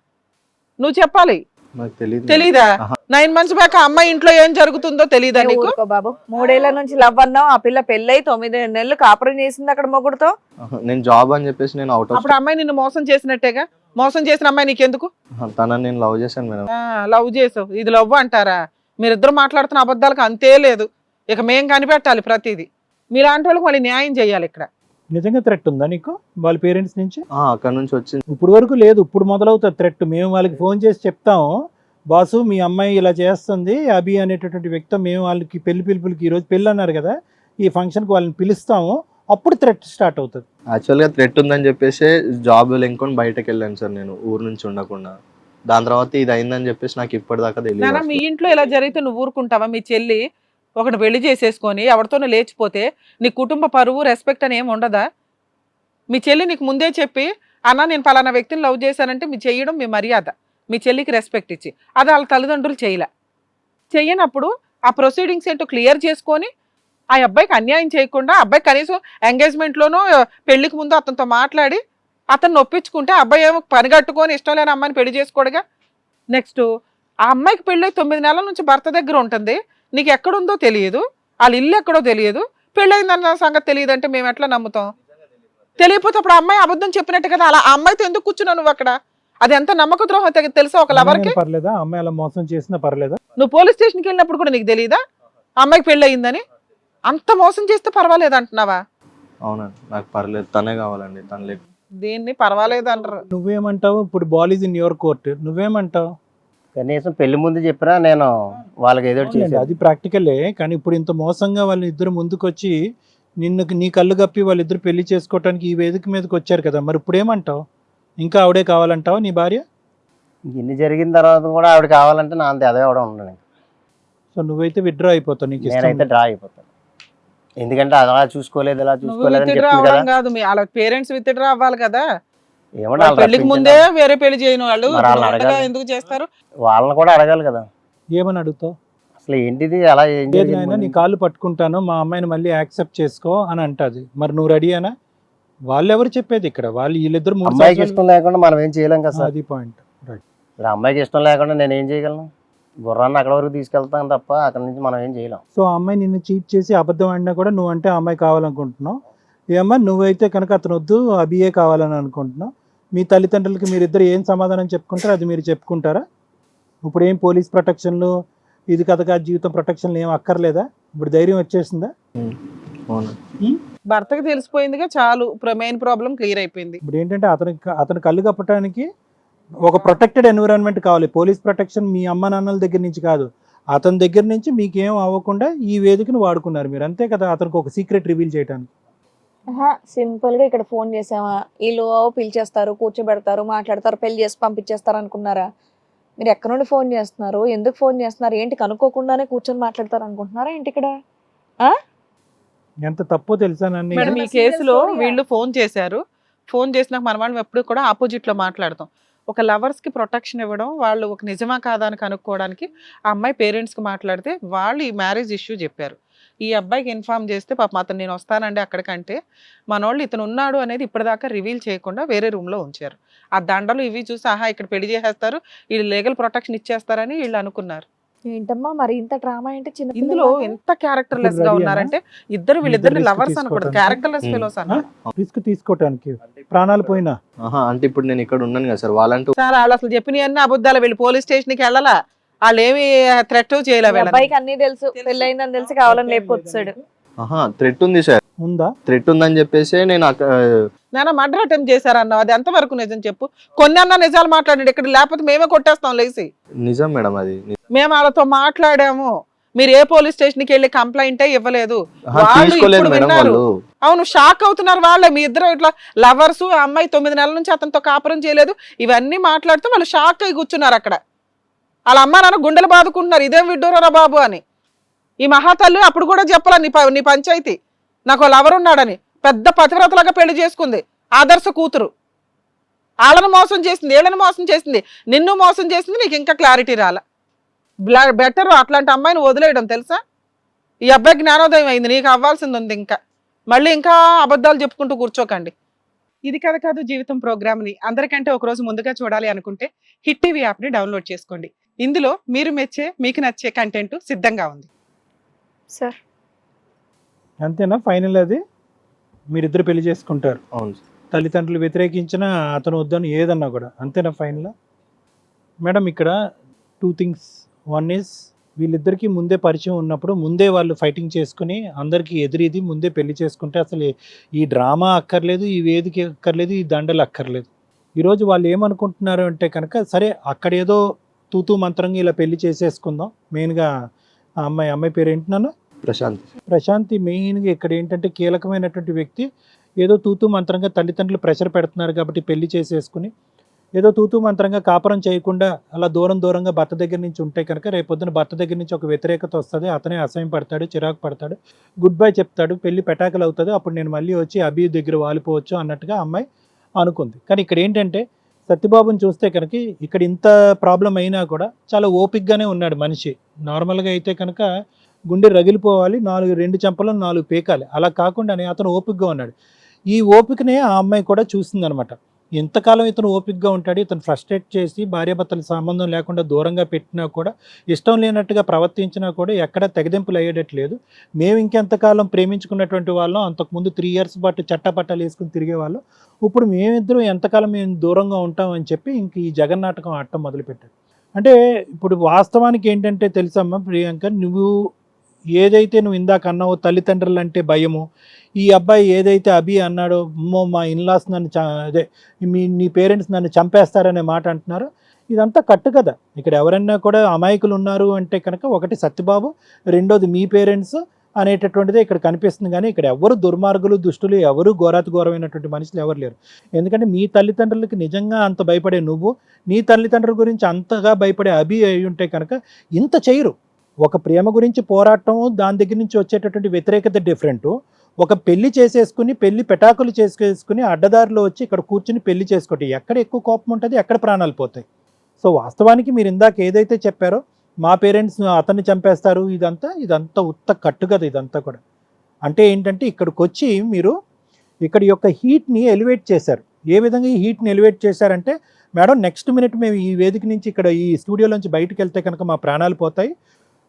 నువ్వు చెప్పాలి. నాకు తెలియదు. తెలీదా? 9 months బ్యాక్ ఆ అమ్మాయి ఇంట్లో ఏం జరుగుతుందో తెలీదా నీకు? ఊరుకో బాబు. 3 ఏళ్ల నుంచి లవ్ అన్నావు. ఆ పిల్ల పెళ్ళై 9 నెలలు కాపురం చేసింది అక్కడ మొగుడుతో. నేను జాబ్ అని చెప్పేసి నేను అవుట్ ఆఫ్ అప్పుడు అమ్మాయి నిన్ను మోసం చేసినట్టేగా. మోసం చేసిన అమ్మాయి నీకెందుకు? తనని నేను లవ్ చేశాను మేడం. లవ్ చేసావు, ఇది లవ్ అంటారా? మీరిద్దరు మాట్లాడుతున్న అబద్ధాలకు అంతే లేదు. ఇక మేం కనిపెట్టాలి ప్రతిదీ. మీలాంటి వాళ్ళకి మళ్ళీ న్యాయం చేయాలి ఇక్కడ. నిజంగా థ్రెట్ ఉందా నీకు వాళ్ళ పేరెంట్స్ నుంచి? అక్కడ నుంచి వచ్చింది. ఇప్పుడు వరకు లేదు, ఇప్పుడు మొదలవుతుంది థ్రెట్. మేము వాళ్ళకి ఫోన్ చేసి చెప్తాము, బాసు మీ అమ్మాయి ఇలా చేస్తుంది అభి అనేటటువంటి వ్యక్తి, మేము వాళ్ళకి పెళ్లి పిలుపులకి ఈరోజు పెళ్ళి అన్నారు కదా, ఈ ఫంక్షన్కి వాళ్ళని పిలుస్తాము, అప్పుడు థ్రెట్ స్టార్ట్ అవుతుంది. యాక్చువల్గా థ్రెట్ ఉందని చెప్పేసి జాబ్ లెంకొని బయటకు వెళ్ళాను సార్ నేను, ఊరు నుంచి ఉండకుండా. దాని తర్వాత ఇది అయిందని చెప్పేసి నాకు ఇప్పటిదాకా నాన్న, తెలియదు. మీ ఇంట్లో ఇలా జరిగితే నువ్వు ఊరుకుంటావా? మీ చెల్లి ఒకటి పెళ్లి చేసేసుకొని ఎవరితోనో లేచిపోతే నీ కుటుంబ పరువు రెస్పెక్ట్ అని ఏమి ఉండదా? మీ చెల్లి నీకు ముందే చెప్పి అన్న నేను పలానా వ్యక్తిని లవ్ చేశానంటే మీ చెయ్యడం మీ మర్యాద. మీ చెల్లికి రెస్పెక్ట్ ఇచ్చి అది వాళ్ళ తల్లిదండ్రులు చెయ్యనప్పుడు ఆ ప్రొసీడింగ్స్ ఏంటో క్లియర్ చేసుకొని ఆ అబ్బాయికి అన్యాయం చేయకుండా, అబ్బాయి కనీసం ఎంగేజ్మెంట్లోనో పెళ్లికి ముందు అతనితో మాట్లాడి అతన్ని ఒప్పించుకుంటే అబ్బాయి ఏమో పని కట్టుకొని ఇష్టం లేని అమ్మాయిని పెళ్లి చేసుకోడుగా. నెక్స్ట్ ఆ అమ్మాయికి పెళ్ళి 9 నెలల నుంచి భర్త దగ్గర ఉంటుంది, నీకు ఎక్కడుందో తెలియదు, వాళ్ళ ఇల్లు ఎక్కడో తెలియదు, పెళ్ళయిందన్న సంగతి తెలియదు అంటే మేము ఎట్లా నమ్ముతాం? తెలియకపోతే అప్పుడు అమ్మాయి అబద్ధం చెప్పినట్టు కదా. అలా ఆ అమ్మాయితో ఎందుకు కూర్చున్నావు నువ్వు అక్కడ? అది ఎంత నమ్మక ద్రోహం తెలుసా ఒక లవర్కి? పర్లేదా అమ్మాయి అలా మోసం చేసినా పర్లేదా? నువ్వు పోలీస్ స్టేషన్కి వెళ్ళినప్పుడు కూడా నీకు తెలియదా అమ్మాయికి పెళ్ళి అయిందని? అంత మోసం చేస్తే పర్వాలేదు అంటున్నావా? అవునండి, నాకు పర్లేదు, తనే కావాలండి, తను లేదు. దీన్ని పర్వాలేదు అంటారు. నువ్వేమంటావు? ఇప్పుడు ball is in your court, నువ్వేమంటావు? కనీసం పెళ్లి ముందు చెప్పినా నేను వాళ్ళకి ఏదో చేసేది. అది ప్రాక్టికలే, కానీ ఇప్పుడు ఇంత మోసంగా వాళ్ళు ఇద్దరు ముందుకొచ్చి నీ కళ్ళు కప్పి వాళ్ళిద్దరు పెళ్లి చేసుకోవటానికి ఈ వేదిక మీదకి వచ్చారు కదా, మరి ఇప్పుడు ఏమంటావు? ఇంకా ఆవిడే కావాలంటావా నీ భార్య? ఇన్ని జరిగిన తర్వాత కూడా ఆవిడ కావాలంటే నా అంత అదే అవడం ఉండదు. సో నువ్వైతే విత్డ్రా అయిపోతావు, నీకు ఇష్టం నేనైతే డ్రా అయిపోతాను. ఎందుకంటే అలా చూసుకోలేదు ఇలా నువ్వు చూసుకోలేదు అని విత్డ్రా చెప్తుంది కదా. అవ్వడం కాదు, వాళ్ళ పేరెంట్స్ విత్డ్రా అవ్వాలి కదా. ఏమన్నా వాళ్ళ పెళ్లికి ముందే వేరే పెళ్లి చేయని వాళ్ళు మరి వాళ్ళని ఇంతగా అడగాలి. ఎందుకు చేస్తారు? వాళ్ళని కూడా అడగాలి కదా, ఏమని అడుగుతావు? అసలు ఏంటిది అలా ఏం లేదు జరిగింది నాయనా, నీ ముందు? కాళ్ళు పట్టుకుంటాను, మా అమ్మాయిని మళ్ళీ యాక్సెప్ట్ చేసుకో అని అంటది. మరి నువ్వు రెడీయేనా? వాళ్ళు ఎవరు చెప్పేది ఇక్కడ? వాళ్ళు వీళ్ళిద్దరు 3 అమ్మాయికి ఇష్టం లేకుండా మనం ఏం చేయలేం కదా సార్. అది పాయింట్. రైట్. ఇప్పుడు అమ్మాయికి ఇష్టం లేకుండా నేను ఏం చేయగలను? గుర్రాన్ని అక్కడ వరకు తీసుకెళ్తాను తప్ప అక్కడ నుంచి మనం ఏం చేయలేం. సో ఆ అమ్మాయి నిన్ను చీట్ చేసి అబద్ధం ఆడినా కూడా నువ్వంటే ఆ అమ్మాయి కావాలనుకుంటున్నావు. ఏమ్మా నువ్వైతే కనుక అతను వద్దు అబియే కావాలని అనుకుంటున్నావు. మీ తల్లిదండ్రులకి మీరిద్దరు ఏం సమాధానం చెప్పుకుంటారో అది మీరు చెప్పుకుంటారా? ఇప్పుడు ఏం పోలీస్ ప్రొటెక్షన్లు ఇది కథ కాదు జీవితం ప్రొటెక్షన్లు ఏం అక్కర్లేదా? ఇప్పుడు ధైర్యం వచ్చేసిందా? అవును. భర్తకి తెలిసిపోయిందిగా, చాలు, మెయిన్ ప్రాబ్లం క్లియర్ అయిపోయింది. ఇప్పుడు ఏంటంటే అతను కళ్ళు కప్పటానికి ఒక ప్రొటెక్టెడ్ ఎన్విరాన్మెంట్ కావాలి. పోలీస్ ప్రొటెక్షన్ మీ అమ్మ నాన్నల దగ్గర నుంచి కాదు, అతని దగ్గర నుంచి మీకేం అవ్వకుండా ఈ వేదికను వాడుకున్నారు మీరు, అంతే కదా, అతనికి ఒక సీక్రెట్ రివీల్ చేయడానికి. సింపుల్ గా ఇక్కడ ఫోన్ చేసామా, వీళ్ళు పిలిచేస్తారు, కూర్చోబెడతారు, మాట్లాడతారు, పెళ్లి చేసి పంపించేస్తారు అనుకున్నారా? మీరు ఎక్కడ నుండి ఫోన్ చేస్తున్నారు, ఎందుకు ఫోన్ చేస్తున్నారు, ఏంటి కనుక్కోకుండానే కూర్చొని మాట్లాడతారు అనుకుంటున్నారా ఏంటి ఇక్కడ? ఎంత తప్పో తెలుసా నన్ను. మేడం, ఈ కేసులో వీళ్ళు ఫోన్ చేశారు. ఫోన్ చేసినాక మన వాళ్ళు ఎప్పుడు కూడా ఆపోజిట్ లో మాట్లాడతాం. ఒక లవర్స్ కి ప్రొటెక్షన్ ఇవ్వడం, వాళ్ళు ఒక నిజమా కాదా అని కనుక్కోవడానికి ఆ అమ్మాయి పేరెంట్స్ కి మాట్లాడితే వాళ్ళు ఈ మ్యారేజ్ ఇష్యూ చెప్పారు. ఈ అబ్బాయికి ఇన్ఫార్మ్ చేస్తే పాపం అతను నేను వస్తానండి అక్కడికంటే మనోళ్ళు ఇతను ఉన్నాడు అనేది ఇప్పటిదాకా రివీల్ చేయకుండా వేరే రూమ్ లో ఉంచారు. ఆ దండలు ఇవి చూసి ఆహా ఇక్కడ పెళ్లి చేసేస్తారు, వీళ్ళు లీగల్ ప్రొటెక్షన్ ఇచ్చేస్తారని వీళ్ళు అనుకున్నారు. ఏంటమ్మా మరి ఇంత డ్రామా ఏంటి? చిన్న ఇందులో ఎంత క్యారెక్టర్లెస్ గా ఉన్నారంటే వీళ్ళిద్దరిని లవర్స్ అనకూడదు, క్యారెక్టర్లెస్ ఫెలోస్ అన్నారు. రిస్క్ తీసుకోవటానికి ప్రాణాలు పోయినా. అంటే ఇప్పుడు నేను ఇక్కడ ఉన్నాను కదా సార్, వాళ్ళంటూ సార్ వాళ్ళు అసలు చెప్పినవన్నీ అబద్ధాలు. వీళ్ళు పోలీస్ స్టేషన్ కి వెళ్ళాలా, వాళ్ళు ఏమి థ్రెట్ చేయలే. అబ్బాయికి అన్ని తెలుసు, పెళ్ళయిందని తెలిసి కావాలని లేకపోతాడు. థ్రెట్ ఉంది సార్, ఉందా? థ్రెట్ ఉందని చెప్పేసి నేను మర్డర్ అటెంప్ట్ చేశారన్నావు, అది ఎంతవరకు నిజం చెప్పు. కొన్ని అన్న నిజాలు మాట్లాడండి ఇక్కడ, లేకపోతే మేమే కొట్టేస్తాం లేసి. నిజం మేడం, అది మేము వాళ్ళతో మాట్లాడాము, మీరు ఏ పోలీస్ స్టేషన్ కి వెళ్ళి కంప్లైంట్ ఇవ్వలేదు, తీసుకోలేదు మేడం వాళ్ళు. అవును, షాక్ అవుతున్నారు వాళ్ళే. మీ ఇద్దరు ఇట్లా లవర్స్, ఆ అమ్మాయి 9 నెలల నుంచి అతనితో కాపురం చేయలేదు, ఇవన్నీ మాట్లాడుతూ వాళ్ళు షాక్ అయి కూర్చున్నారు అక్కడ. వాళ్ళ అమ్మ నాన్న గుండెలు బాదుకుంటున్నారు, ఇదేం విడ్డూరా బాబు అని. ఈ మహాతల్లి అప్పుడు కూడా చెప్పాల నీ పంచాయతీ నాకు లవర్ ఉన్నాడని. పెద్ద పతివ్రతలాగా పెళ్లి చేసుకుంది, ఆదర్శ కూతురు. వాళ్ళని మోసం చేసింది, వీళ్ళని మోసం చేసింది, నిన్ను మోసం చేసింది. నీకు ఇంకా క్లారిటీ రాల. బెటర్ అట్లాంటి అమ్మాయిని వదిలేయడం తెలుసా. ఈ అబ్బాయి జ్ఞానోదయం అయింది, నీకు అవ్వాల్సింది ఉంది. ఇంకా అబద్ధాలు చెప్పుకుంటూ కూర్చోకండి. ఇది కథ కాదు జీవితం ప్రోగ్రామ్ని అందరికంటే ఒకరోజు ముందుగా చూడాలి అనుకుంటే హిట్ టీవీ యాప్ని డౌన్లోడ్ చేసుకోండి. ఇందులో మీరు మెచ్చే, మీకు నచ్చే కంటెంట్ సిద్ధంగా ఉంది. సార్ అంతేనా ఫైనల్? అది మీరిద్దరు పెళ్లి చేసుకుంటారు, అవును. తల్లిదండ్రులు వ్యతిరేకించిన అతను వద్దని ఏదన్నా కూడా, అంతేనా ఫైనల్? మేడం ఇక్కడ 2 things. 1 is వీళ్ళిద్దరికీ ముందే పరిచయం ఉన్నప్పుడు ముందే వాళ్ళు ఫైటింగ్ చేసుకుని అందరికీ ఎదురీది ముందే పెళ్లి చేసుకుంటే అసలు ఈ డ్రామా అక్కర్లేదు, ఈ వేదిక అక్కర్లేదు, ఈ దండలు అక్కర్లేదు. ఈరోజు వాళ్ళు ఏమనుకుంటున్నారు అంటే కనుక సరే అక్కడేదో తూతూ మంత్రంగా ఇలా పెళ్లి చేసేసుకుందాం. మెయిన్గా ఆ అమ్మాయి పేరు ఏంటన్నా? ప్రశాంతి. మెయిన్గా ఇక్కడ ఏంటంటే కీలకమైనటువంటి వ్యక్తి. ఏదో తూతూ మంత్రంగా తల్లిదండ్రులు ప్రెషర్ పెడుతున్నారు కాబట్టి పెళ్లి చేసేసుకుని ఏదో తూతూ మంత్రంగా కాపురం చేయకుండా అలా దూరంగా భర్త దగ్గర నుంచి ఉంటే కనుక రేపొద్దున భర్త దగ్గర నుంచి ఒక వ్యతిరేకత వస్తుంది, అతనే అసహ్యం పడతాడు, చిరాకు పడతాడు, గుడ్ బై చెప్తాడు, పెళ్లి పెటాకులు అవుతుంది, అప్పుడు నేను మళ్ళీ వచ్చి అభి దగ్గర వాలిపోవచ్చు అన్నట్టుగా అమ్మాయి అనుకుంది. కానీ ఇక్కడ ఏంటంటే సత్యబాబుని చూస్తే కనుక ఇక్కడ ఇంత ప్రాబ్లం అయినా కూడా చాలా ఓపిక్గానే ఉన్నాడు మనిషి. నార్మల్గా అయితే కనుక గుండె రగిలిపోవాలి, 2 చెంపలను 4 పీకాలి, అలా కాకుండానే అతను ఓపిక్గా ఉన్నాడు. ఈ ఓపికనే ఆ అమ్మాయి కూడా చూసిందనమాట. ఎంతకాలం ఇతను ఓపిక్గా ఉంటాడు, ఇతను ఫ్రస్ట్రేట్ చేసి భార్యాభర్తల సంబంధం లేకుండా దూరంగా పెట్టినా కూడా, ఇష్టం లేనట్టుగా ప్రవర్తించినా కూడా ఎక్కడ తెగదెంపులు అయ్యేటట్లేదు. మేము ఇంకెంతకాలం ప్రేమించుకున్నటువంటి వాళ్ళం, అంతకుముందు 3 years పాటు చట్టపట్టాలు వేసుకుని తిరిగేవాళ్ళం, ఇప్పుడు మేమిద్దరం ఎంతకాలం మేము దూరంగా ఉంటామని చెప్పి ఇంక ఈ జగన్నాటకం ఆడటం మొదలుపెట్టాడు. అంటే ఇప్పుడు వాస్తవానికి ఏంటంటే తెలుసమ్మా ప్రియాంక, నువ్వు ఏదైతే నువ్వు ఇందాక అన్నావో తల్లిదండ్రులు అంటే భయము, ఈ అబ్బాయి ఏదైతే అభి అన్నాడో అమ్మో మా ఇన్లాస్ నన్ను నీ పేరెంట్స్ నన్ను చంపేస్తారనే మాట అంటున్నారు, ఇదంతా కట్టు కదా. ఇక్కడ ఎవరైనా కూడా అమాయకులు ఉన్నారు అంటే కనుక ఒకటి సత్యబాబు, రెండోది మీ పేరెంట్స్ అనేటటువంటిదే ఇక్కడ కనిపిస్తుంది. కానీ ఇక్కడ ఎవరు దుర్మార్గులు, దుష్టులు, ఎవరు ఘోరాతిఘోరమైనటువంటి మనుషులు ఎవరు లేరు. ఎందుకంటే మీ తల్లిదండ్రులకి నిజంగా అంత భయపడే నువ్వు, నీ తల్లిదండ్రుల గురించి అంతగా భయపడే అభి అయి ఉంటే కనుక ఇంత చేయరు. ఒక ప్రేమ గురించి పోరాటం, దాని దగ్గర నుంచి వచ్చేటటువంటి వ్యతిరేకత డిఫరెంట్. ఒక పెళ్లి చేసేసుకుని పెళ్లి పెటాకులు చేసుకుని అడ్డదారిలో వచ్చి ఇక్కడ కూర్చుని పెళ్లి చేసుకోవటం, ఎక్కడ ఎక్కువ కోపం ఉంటుంది, ఎక్కడ ప్రాణాలు పోతాయి. సో వాస్తవానికి మీరు ఇందాక ఏదైతే చెప్పారో మా పేరెంట్స్ అతన్ని చంపేస్తారు, ఇదంతా ఉత్త కట్టు కదా ఇదంతా కూడా. అంటే ఏంటంటే ఇక్కడికి వచ్చి మీరు ఇక్కడ యొక్క హీట్ని ఎలివేట్ చేశారు. ఏ విధంగా ఈ హీట్ని ఎలివేట్ చేశారంటే, మేడం నెక్స్ట్ మినిట్ మేము ఈ వేదిక నుంచి ఇక్కడ ఈ స్టూడియోలోంచి బయటకు వెళ్తే కనుక మా ప్రాణాలు పోతాయి,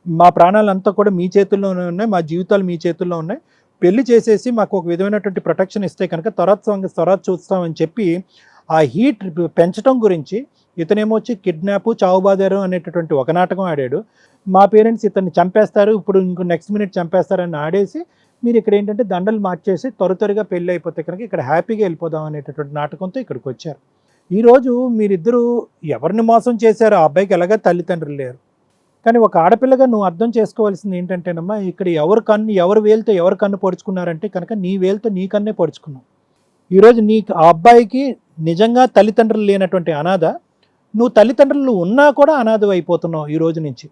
మా ప్రాణాలంతా కూడా మీ చేతుల్లోనే ఉన్నాయి, మా జీవితాలు మీ చేతుల్లో ఉన్నాయి, పెళ్లి చేసేసి మాకు ఒక విధమైనటువంటి ప్రొటెక్షన్ ఇస్తే కనుక తర్వాత చూస్తామని చెప్పి ఆ హీట్ పెంచడం గురించి ఇతనేమో వచ్చి కిడ్నాప్, చావుబాదారు అనేటటువంటి ఒక నాటకం ఆడాడు. మా పేరెంట్స్ ఇతన్ని చంపేస్తారు, ఇప్పుడు ఇంకో నెక్స్ట్ మినిట్ చంపేస్తారని ఆడేసి మీరు ఇక్కడ ఏంటంటే దండలు మార్చేసి త్వరగా పెళ్ళి అయిపోతే కనుక ఇక్కడ హ్యాపీగా వెళ్ళిపోదాం అనేటటువంటి నాటకంతో ఇక్కడికి వచ్చారు. ఈరోజు మీరిద్దరూ ఎవరిని మోసం చేశారో ఆ అబ్బాయికి ఎలాగా తల్లిదండ్రులు లేరు. కానీ ఒక ఆడపిల్లగా నువ్వు అర్థం చేసుకోవాల్సింది ఏంటంటేనమ్మా, ఇక్కడ ఎవరు వేలుతో ఎవరు కన్ను పొడుచుకున్నారంటే కనుక నీ వేలుతో నీ కన్నే పొడుచుకున్నావు. ఈరోజు ఆ అబ్బాయికి నిజంగా తల్లిదండ్రులు లేనటువంటి అనాథ, నువ్వు తల్లిదండ్రులు ఉన్నా కూడా అనాథం అయిపోతున్నావు. ఈ రోజు నుంచి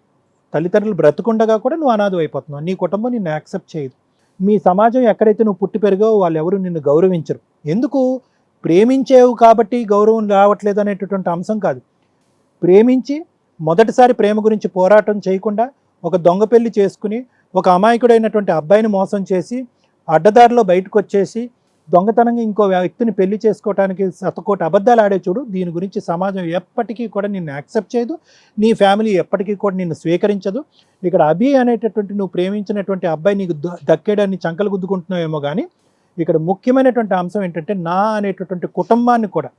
తల్లిదండ్రులు బ్రతుకుండగా కూడా నువ్వు అనాథం అయిపోతున్నావు. నీ కుటుంబం నిన్ను యాక్సెప్ట్ చేయదు. మీ సమాజం ఎక్కడైతే నువ్వు పుట్టి పెరిగావో వాళ్ళు ఎవరు నిన్ను గౌరవించరు. ఎందుకు? ప్రేమించేవు కాబట్టి గౌరవం రావట్లేదు అనేటటువంటి అంశం కాదు. ప్రేమించి మొదటిసారి ప్రేమ గురించి పోరాటం చేయకుండా ఒక దొంగ పెళ్లి చేసుకుని ఒక అమాయకుడైనటువంటి అబ్బాయిని మోసం చేసి అడ్డదారిలో బయటకు వచ్చేసి దొంగతనంగా ఇంకో వ్యక్తిని పెళ్లి చేసుకోవడానికి శతకోటి అబద్ధాలు ఆడే చూడు. దీని గురించి సమాజం ఎప్పటికీ కూడా నిన్ను యాక్సెప్ట్ చేయదు. నీ ఫ్యామిలీ ఎప్పటికీ కూడా నిన్ను స్వీకరించదు. ఇక్కడ అభి అనేటటువంటి నువ్వు ప్రేమించినటువంటి అబ్బాయి నీకు దక్కేయడాన్ని చంకలు గుద్దుకుంటున్నావేమో కానీ ఇక్కడ ముఖ్యమైనటువంటి అంశం ఏంటంటే నా అనేటటువంటి కుటుంబాన్ని కూడా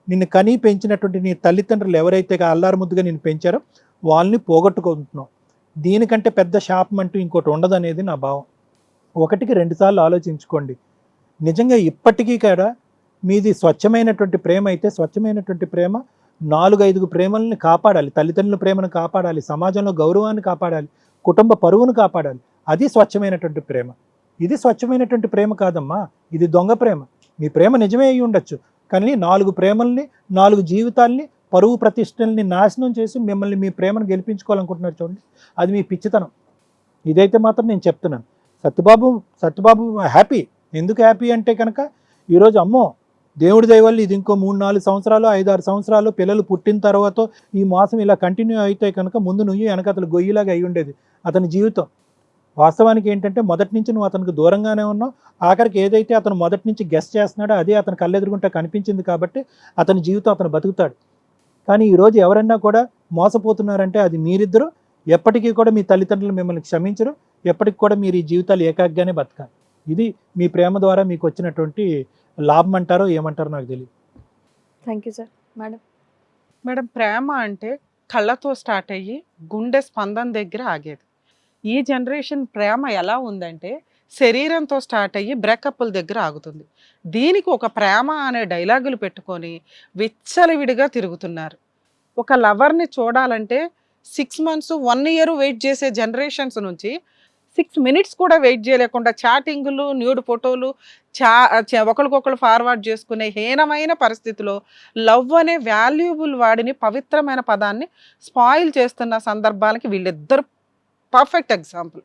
నిన్ను కనీ పెంచినటువంటి నీ తల్లిదండ్రులు ఎవరైతే అల్లారు ముద్దుగా నిన్ను పెంచారో వాళ్ళని పోగొట్టుకుంటున్నావు. దీనికంటే పెద్ద శాపం అంటూ ఇంకోటి ఉండదనేది నా భావం. 1-2 సార్లు ఆలోచించుకోండి. నిజంగా ఇప్పటికీ కూడా మీది స్వచ్ఛమైనటువంటి ప్రేమ అయితే స్వచ్ఛమైనటువంటి ప్రేమ 4-5 ప్రేమల్ని కాపాడాలి. తల్లిదండ్రుల ప్రేమను కాపాడాలి, సమాజంలో గౌరవాన్ని కాపాడాలి, కుటుంబ పరువును కాపాడాలి. అది స్వచ్ఛమైనటువంటి ప్రేమ. ఇది స్వచ్ఛమైనటువంటి ప్రేమ కాదమ్మా, ఇది దొంగ ప్రేమ. మీ ప్రేమ నిజమే అయి ఉండొచ్చు, కానీ 4 ప్రేమల్ని 4 జీవితాల్ని పరువు ప్రతిష్టల్ని నాశనం చేసి మిమ్మల్ని మీ ప్రేమను గెలిపించుకోవాలనుకుంటున్నారు చూడండి, అది మీ పిచ్చితనం. ఇదైతే మాత్రం నేను చెప్తున్నాను. సత్యబాబు హ్యాపీ. ఎందుకు హ్యాపీ అంటే కనుక ఈరోజు అమ్మో దేవుడి దయ వల్ల ఇది ఇంకో 3-4 సంవత్సరాలు 5-6 సంవత్సరాలు పిల్లలు పుట్టిన తర్వాత ఈ మాసం ఇలా కంటిన్యూ అయితే కనుక ముందు నువ్వు వెనకతలు గొయ్యిలాగా అయి ఉండేది అతని జీవితం. వాస్తవానికి ఏంటంటే మొదటి నుంచి నువ్వు అతనికి దూరంగానే ఉన్నావు. ఆఖరికి ఏదైతే అతను మొదటి నుంచి గెస్ట్ చేస్తున్నాడో అదే అతను కళ్ళెదురుగుంటే కనిపించింది కాబట్టి అతని జీవితం అతను బతుకుతాడు. కానీ ఈరోజు ఎవరన్నా కూడా మోసపోతున్నారంటే అది మీరిద్దరూ. ఎప్పటికీ కూడా మీ తల్లిదండ్రులు మిమ్మల్ని క్షమించరు. ఎప్పటికి కూడా మీరు ఈ జీవితాలు ఏకాగ్గానే బతకాలి. ఇది మీ ప్రేమ ద్వారా మీకు వచ్చినటువంటి లాభం అంటారో ఏమంటారో నాకు తెలియదు. Thank you sir. మేడం, ప్రేమ అంటే కళ్ళతో స్టార్ట్ అయ్యి గుండె స్పందన దగ్గర ఆగేది. ఈ జనరేషన్ ప్రేమ ఎలా ఉందంటే శరీరంతో స్టార్ట్ అయ్యి బ్రేకప్ల దగ్గర ఆగుతుంది. దీనికి ఒక ప్రేమ అనే డైలాగులు పెట్టుకొని విచ్చలవిడిగా తిరుగుతున్నారు. ఒక లవర్ని చూడాలంటే 6 months 1 year వెయిట్ చేసే జనరేషన్స్ నుంచి 6 minutes కూడా వెయిట్ చేయలేకుండా చాటింగులు, న్యూడ్ ఫోటోలు, ఒకరికొకరు ఫార్వర్డ్ చేసుకునే హీనమైన పరిస్థితిలో లవ్ అనే వాల్యూబుల్ వాడిని, పవిత్రమైన పదాన్ని స్పాయిల్ చేస్తున్న సందర్భాలకి వీళ్ళిద్దరు పర్ఫెక్ట్ ఎగ్జాంపుల్.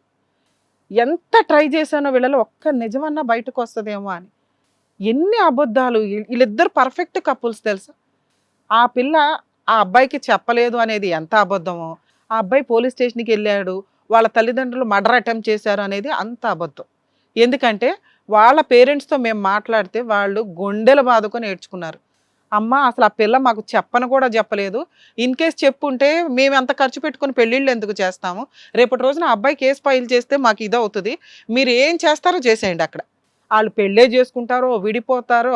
ఎంత ట్రై చేశానో వీళ్ళలో ఒక్క నిజమన్నా బయటకు వస్తుందేమో అని. ఎన్ని అబద్ధాలు. వీళ్ళిద్దరు పర్ఫెక్ట్ కపుల్స్ తెలుసా. ఆ పిల్ల ఆ అబ్బాయికి చెప్పలేదు అనేది ఎంత అబద్ధమో, ఆ అబ్బాయి పోలీస్ స్టేషన్కి వెళ్ళాడు, వాళ్ళ తల్లిదండ్రులు మర్డర్ అటెంప్ట్ చేశారు అనేది అంత అబద్ధం. ఎందుకంటే వాళ్ళ పేరెంట్స్తో మేము మాట్లాడితే వాళ్ళు గుండెలు బాదుకొని ఏడ్చుకున్నారు. అమ్మ అసలు ఆ పిల్ల మాకు చెప్పను కూడా చెప్పలేదు, ఇన్ కేస్ చెప్పుంటే మేము ఎంత ఖర్చు పెట్టుకుని పెళ్ళిళ్ళు ఎందుకు చేస్తాము, రేపటి రోజున అబ్బాయి కేసు ఫైల్ చేస్తే మాకు ఇది అవుతుంది, మీరు ఏం చేస్తారో చేసేయండి. అక్కడ వాళ్ళు పెళ్ళే చేసుకుంటారో విడిపోతారో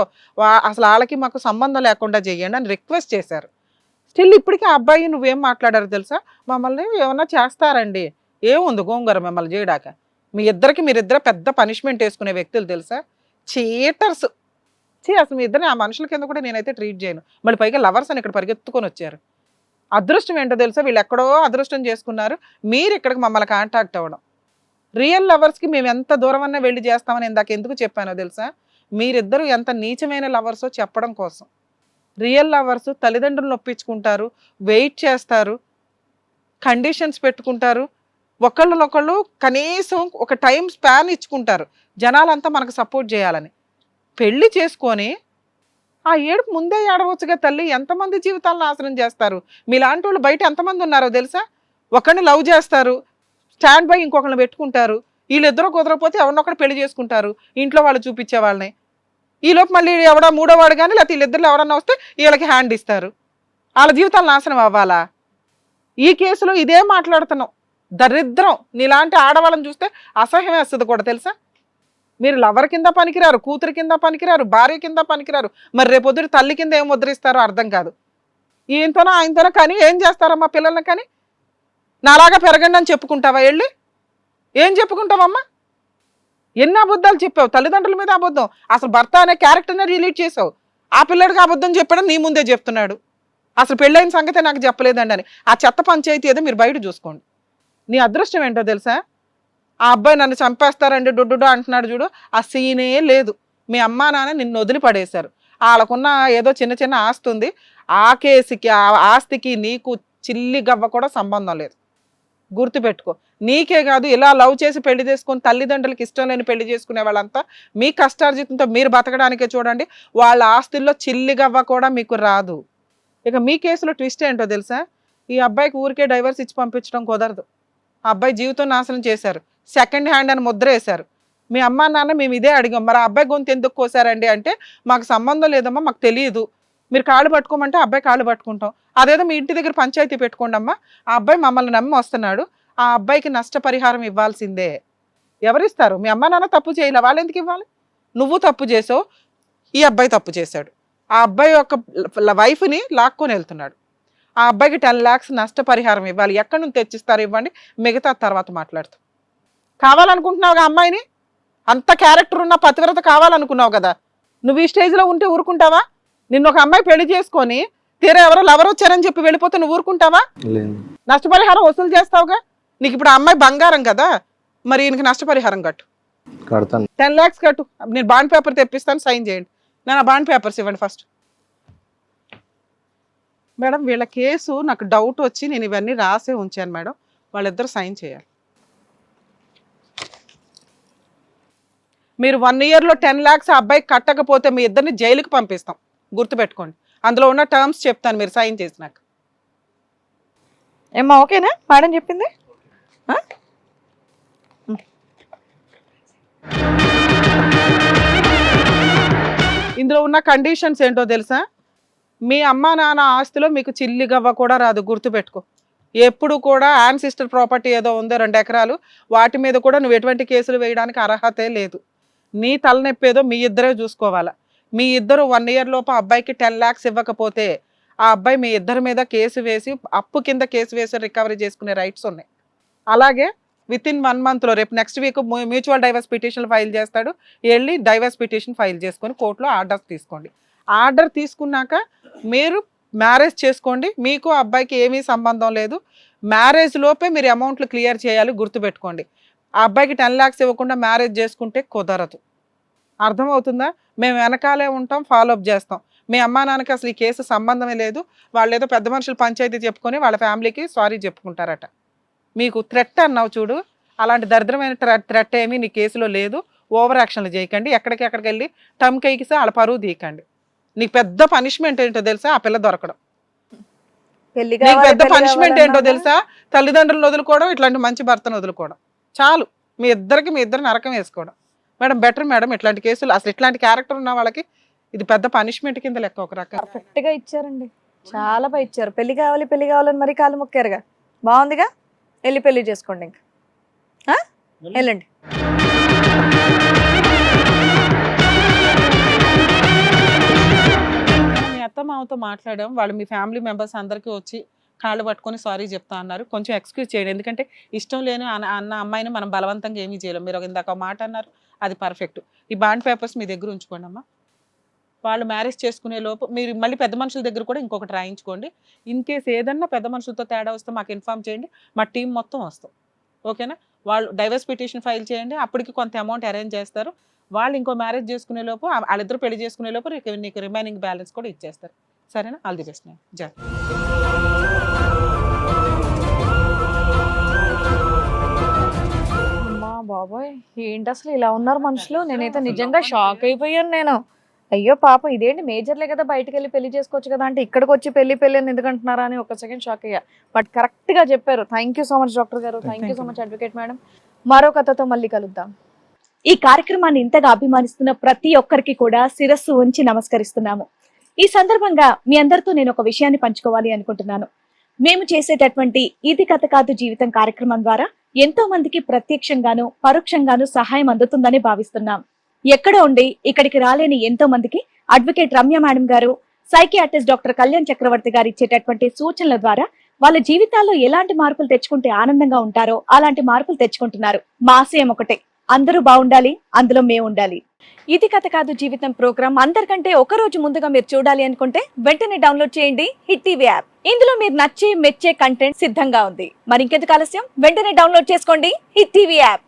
అసలు వాళ్ళకి మాకు సంబంధం లేకుండా చేయండి అని రిక్వెస్ట్ చేశారు. స్టిల్ ఇప్పటికీ ఆ అబ్బాయి నువ్వేం మాట్లాడారు తెలుసా, మమ్మల్ని ఏమన్నా చేస్తారండి, ఏముంది గోంగూర మిమ్మల్ని చేయడాక, మీరిద్దరు పెద్ద పనిష్మెంట్ వేసుకునే వ్యక్తులు తెలుసా, చీటర్స్. అసలు మీ ఇద్దరిని ఆ మనుషుల కింద కూడా నేనైతే ట్రీట్ చేయను. మళ్ళీ పైగా లవర్స్ అని ఇక్కడ పరిగెత్తుకొని వచ్చారు. అదృష్టం ఏంటో తెలుసా, వీళ్ళు ఎక్కడో అదృష్టం చేసుకున్నారు, మీరు ఇక్కడికి మమ్మల్ని కాంటాక్ట్ అవ్వడం. రియల్ లవర్స్కి మేము ఎంత దూరం అన్నా వెళ్ళి చేస్తామని ఇందాక ఎందుకు చెప్పానో తెలుసా, మీరిద్దరూ ఎంత నీచమైన లవర్సో చెప్పడం కోసం. రియల్ లవర్స్ తల్లిదండ్రులను ఒప్పించుకుంటారు, వెయిట్ చేస్తారు, కండిషన్స్ పెట్టుకుంటారు, ఒకళ్ళనొకళ్ళు కనీసం ఒక టైం స్పాన్ ఇచ్చుకుంటారు, జనాలంతా మనకు సపోర్ట్ చేయాలని. పెళ్లి చేసుకొని ఆ ఏడుపు ముందే ఏడవచ్చుగా తల్లి, ఎంతమంది జీవితాలను నాశనం చేస్తారు. మీలాంటి వాళ్ళు బయట ఎంతమంది ఉన్నారో తెలుసా. ఒకరిని లవ్ చేస్తారు, స్టాండ్ బై ఇంకొకరిని పెట్టుకుంటారు, వీళ్ళిద్దరూ కుదరకపోతే ఎవరినొకరు పెళ్లి చేసుకుంటారు ఇంట్లో వాళ్ళు చూపించే వాళ్ళని. ఈలోపు మళ్ళీ ఎవడా మూడోవాడు కానీ లేకపోతే వీళ్ళిద్దరు ఎవరన్నా వస్తే వీళ్ళకి హ్యాండ్ ఇస్తారు. వాళ్ళ జీవితాలు నాశనం అవ్వాలా. ఈ కేసులో ఇదే మాట్లాడుతున్నాం. దరిద్రం. నీలాంటి ఆడవాళ్ళని చూస్తే అసహ్యం వేస్తుంది కూడా తెలుసా. మీరు లవర్ కింద పనికిరారు, కూతురు కింద పనికిరారు, భార్య కింద పనికిరారు, మరి రేపొద్దుటి తల్లి కింద ఏం ముద్రిస్తారో అర్థం కాదు. ఈయనతోనో ఆయనతోనో కానీ ఏం చేస్తారమ్మా పిల్లల్ని కానీ. నాలాగా పెరగండి అని చెప్పుకుంటావా వెళ్ళి? ఏం చెప్పుకుంటావమ్మా? ఎన్ని అబద్ధాలు చెప్పావు, తల్లిదండ్రుల మీద అబద్ధం, అసలు భర్త అనే క్యారెక్టర్నే రిలీట్ చేసావు. ఆ పిల్లడికి అబద్ధం చెప్పడం నీ ముందే చెప్తున్నాడు. అసలు పెళ్ళైన సంగతే నాకు చెప్పలేదండి అని. ఆ చెత్త పంచాయతీ ఏదో మీరు బయట చూసుకోండి. నీ అదృష్టం ఏంటో తెలుసా, ఆ అబ్బాయి నన్ను చంపేస్తారండి డొడ్డు అంటున్నాడు చూడు, ఆ సీనే లేదు. మీ అమ్మా నాన్న నిన్ను వదిలిపడేశారు. వాళ్ళకున్న ఏదో చిన్న చిన్న ఆస్తి ఉంది, ఆ కేసుకి ఆ ఆస్తికి నీకు చిల్లి గవ్వ కూడా సంబంధం లేదు. గుర్తుపెట్టుకో. నీకే కాదు, ఇలా లవ్ చేసి పెళ్లి చేసుకుని తల్లిదండ్రులకి ఇష్టం లేని పెళ్లి చేసుకునే వాళ్ళంతా మీ కష్టార్జితంతో మీరు బతకడానికే చూడండి. వాళ్ళ ఆస్తుల్లో చిల్లి గవ్వ కూడా మీకు రాదు. ఇక మీ కేసులో ట్విస్ట్ ఏంటో తెలుసా, ఈ అబ్బాయికి ఊరికే డైవర్స్ ఇచ్చి పంపించడం కుదరదు. ఆ అబ్బాయి జీవితం నాశనం చేశారు, సెకండ్ హ్యాండ్ అని ముద్ర వేశారు. మీ అమ్మా నాన్న మేము ఇదే అడిగాం, మరి ఆ అబ్బాయి గొంతు ఎందుకు కోసారండి అంటే, మాకు సంబంధం లేదమ్మా, మాకు తెలియదు, మీరు కాళ్ళు పట్టుకోమంటే అబ్బాయి కాళ్ళు పట్టుకుంటాం. అదేదో మీ ఇంటి దగ్గర పంచాయతీ పెట్టుకోండి అమ్మా, ఆ అబ్బాయి మమ్మల్ని నమ్మి వస్తున్నాడు, ఆ అబ్బాయికి నష్టపరిహారం ఇవ్వాల్సిందే. ఎవరిస్తారు? మీ అమ్మా నాన్న తప్పు చేయలే, వాళ్ళు ఎందుకు ఇవ్వాలి? నువ్వు తప్పు చేసావు, ఈ అబ్బాయి తప్పు చేశాడు. ఆ అబ్బాయి యొక్క వైఫ్ని లాక్కొని వెళ్తున్నాడు. ఆ అబ్బాయికి 10 lakhs నష్టపరిహారం ఇవ్వాలి. ఎక్కడి నుంచి తెచ్చిస్తారు ఇవ్వండి, మిగతా తర్వాత మాట్లాడతాం. కావాలనుకుంటున్నావుగా అమ్మాయిని, అంత క్యారెక్టర్ ఉన్న పతివ్రత కావాలనుకున్నావు కదా, నువ్వు ఈ స్టేజ్లో ఉంటే ఊరుకుంటావా? నిన్ను ఒక అమ్మాయి పెళ్లి చేసుకొని తీరా ఎవరో లవర్ వచ్చారని చెప్పి వెళ్ళిపోతే నువ్వు ఊరుకుంటావా? లేదు. నష్టపరిహారం వసూలు చేస్తావుగా. నీకు ఇప్పుడు ఆ అమ్మాయి బంగారం కదా, మరి ఈయనకి నష్టపరిహారం కట్టు. కడతాను. 10 lakhs కట్టు. నేను బాండ్ పేపర్ తెప్పిస్తాను, సైన్ చేయండి. నేను ఆ బాండ్ పేపర్స్ ఇవ్వండి ఫస్ట్. మేడం వీళ్ళ కేసు నాకు డౌట్ వచ్చి నేను ఇవన్నీ రాసే ఉంచాను మేడం, వాళ్ళిద్దరు సైన్ చేయాలి. మీరు 1 yearలో 10 lakhs ఆ అబ్బాయికి కట్టకపోతే మీ ఇద్దరిని జైలుకి పంపిస్తాం, గుర్తుపెట్టుకోండి. అందులో ఉన్న టర్మ్స్ చెప్తాను, మీరు సైన్ చేసినాక. ఏమ్మా ఓకేనా మేడం చెప్పింది? ఆ? ఇందులో ఉన్న కండిషన్స్ ఏంటో తెలుసా, మీ అమ్మా నాన్న ఆస్తిలో మీకు చిల్లి గవ్వ కూడా రాదు, గుర్తుపెట్టుకో. ఎప్పుడు కూడా యాన్సిస్టర్ ప్రాపర్టీ ఏదో ఉందో 2 ఎకరాలు, వాటి మీద కూడా నువ్వు ఎటువంటి కేసులు వేయడానికి అర్హతే లేదు. నీ తలనొప్పి ఏదో మీ ఇద్దరే చూసుకోవాలా. మీ ఇద్దరు 1 year లోపు అబ్బాయికి 10 lakhs ఇవ్వకపోతే ఆ అబ్బాయి మీ ఇద్దరి మీద కేసు వేసి అప్పు కింద కేసు వేసి రికవరీ చేసుకునే రైట్స్ ఉన్నాయి. అలాగే within 1 monthలో రేపు next week mutual divorce petition file చేస్తాడు, వెళ్ళి డైవర్స్ పిటిషన్ ఫైల్ చేసుకొని కోర్టులో ఆర్డర్స్ తీసుకోండి. ఆర్డర్ తీసుకున్నాక మీరు మ్యారేజ్ చేసుకోండి. మీకు అబ్బాయికి ఏమీ సంబంధం లేదు. మ్యారేజ్ లోపే మీరు అమౌంట్లు క్లియర్ చేయాలి, గుర్తుపెట్టుకోండి. ఆ అబ్బాయికి 10 lakhs ఇవ్వకుండా మ్యారేజ్ చేసుకుంటే కుదరదు. అర్థమవుతుందా? మేము వెనకాలే ఉంటాం, ఫాలోఅప్ చేస్తాం. మీ అమ్మా నాన్నకి అసలు ఈ కేసు సంబంధమే లేదు, వాళ్ళు ఏదో పెద్ద మనుషులు పంచాయతీ చెప్పుకొని వాళ్ళ ఫ్యామిలీకి సారీ చెప్పుకుంటారట. మీకు థ్రెట్ అన్నావు చూడు, అలాంటి దరిద్రమైన థ్రెట్ ఏమీ నీ కేసులో లేదు. ఓవర్ యాక్షన్లు చేయకండి, ఎక్కడికి వెళ్ళి టమ్కైకిసా వాళ్ళ పరువు తీయకండి. నీకు పెద్ద పనిష్మెంట్ ఏంటో తెలుసా, ఆ పిల్ల దొరకడం. పెళ్లి నీకు కావాలి, పెద్ద పెళ్లి పనిష్మెంట్ ఏంటో కావాలన్నా తెలుసా, తల్లిదండ్రులను వదులుకోవడం, ఇట్లాంటి మంచి భర్తను వదులుకోవడం. చాలు, మీ ఇద్దరు నరకం వేసుకోవడం. మేడం బెటర్ మేడం, ఇట్లాంటి కేసులు అసలు ఇట్లాంటి క్యారెక్టర్ ఉన్న వాళ్ళకి ఇది పెద్ద పనిష్మెంట్ కింద లెక్క ఒక రకం. పర్ఫెక్ట్ గా ఇచ్చారండి, చాలా బాగా ఇచ్చారు. పెళ్లి కావాలని మరి కాలు మొక్కారుగా, బాగుందిగా. వెళ్ళి పెళ్లి చేసుకోండి ఇంకా. ఆ? వెళ్ళండి. మీ అత్త మామతో మాట్లాడాం, వాళ్ళు మీ ఫ్యామిలీ మెంబర్స్ అందరికీ వచ్చి కాళ్ళు పట్టుకొని సారీ చెప్తా అన్నారు. కొంచెం ఎక్స్క్యూజ్ చేయండి, ఎందుకంటే ఇష్టం లేని అన్న అమ్మాయిని మనం బలవంతంగా ఏమీ చేయలేం. మీరు ఇందాక మాట అన్నారు, అది పర్ఫెక్ట్. ఈ బాండ్ పేపర్స్ మీ దగ్గర ఉంచుకోండి అమ్మా. వాళ్ళు మ్యారేజ్ చేసుకునే లోపు మీరు మళ్ళీ పెద్ద మనుషుల దగ్గర కూడా ఇంకొకటి రాయించుకోండి. ఇన్ కేస్ ఏదన్నా పెద్ద మనుషులతో తేడా వస్తే మాకు ఇన్ఫామ్ చేయండి, మా టీం మొత్తం వస్తాం. ఓకేనా? వాళ్ళు డైవర్స్ పిటిషన్ ఫైల్ చేయండి, అప్పటికి కొంత అమౌంట్ అరేంజ్ చేస్తారు. వాళ్ళు ఇంకో మ్యారేజ్ చేసుకునే లోపు, వాళ్ళిద్దరు పెళ్లి చేసుకునే లోపు నీకు రిమైనింగ్ బ్యాలెన్స్ కూడా ఇచ్చేస్తారు. సరేనా? All the best. జై. అమ్మా బాబోయ్, ఏంటి అసలు ఇలా ఉన్నారు మనుషులు? నేనైతే నిజంగా షాక్ అయిపోయాను నేను. అయ్యో పాపం, ఇదేంటి మేజర్లే కదా, బయటకు వెళ్ళి పెళ్లి చేసుకోవచ్చు కదా అంటే ఇక్కడికి వచ్చి పెళ్లి అని ఎందుకంటున్నారా అని ఒక సెకండ్ షాక్ అయ్యా. బట్ కరెక్ట్ గా చెప్పారు. Thank you so much doctor గారు, thank you so much advocate madam. మరో కథతో మళ్ళీ కలుద్దాం. ఈ కార్యక్రమాన్ని ఇంతగా అభిమానిస్తున్న ప్రతి ఒక్కరికి కూడా శిరస్సు ఉంచి నమస్కరిస్తున్నాము. ఈ సందర్భంగా మీ అందరితో నేను ఒక విషయాన్ని పంచుకోవాలి అనుకుంటున్నాను. మేము చేసేటటువంటి ఇది కథ కాదు జీవితం కార్యక్రమం ద్వారా ఎంతో మందికి ప్రత్యక్షంగాను పరోక్షంగాను సహాయం అందుతుందని భావిస్తున్నాం. ఎక్కడ ఉండి ఇక్కడికి రాలేని ఎంతో మందికి అడ్వకేట్ రమ్య మేడం గారు, సైకియాట్రిస్ట్ డాక్టర్ కళ్యాణ్ చక్రవర్తి గారు ఇచ్చేటటువంటి సూచనల ద్వారా వాళ్ళ జీవితాల్లో ఎలాంటి మార్పులు తెచ్చుకుంటే ఆనందంగా ఉంటారో అలాంటి మార్పులు తెచ్చుకుంటున్నారు. మా ఆశయం ఒకటే, అందరూ బాగుండాలి, అందులో మేము ఉండాలి. ఇది కథ కాదు జీవితం ప్రోగ్రామ్ అందరికంటే ఒక రోజు ముందుగా మీరు చూడాలి అనుకుంటే వెంటనే డౌన్లోడ్ చేయండి హిట్ టీవీ యాప్. ఇందులో మీరు నచ్చే మెచ్చే కంటెంట్ సిద్ధంగా ఉంది. మరి ఇంకెందుకు ఆలస్యం, వెంటనే డౌన్లోడ్ చేసుకోండి హిట్ టీవీ యాప్.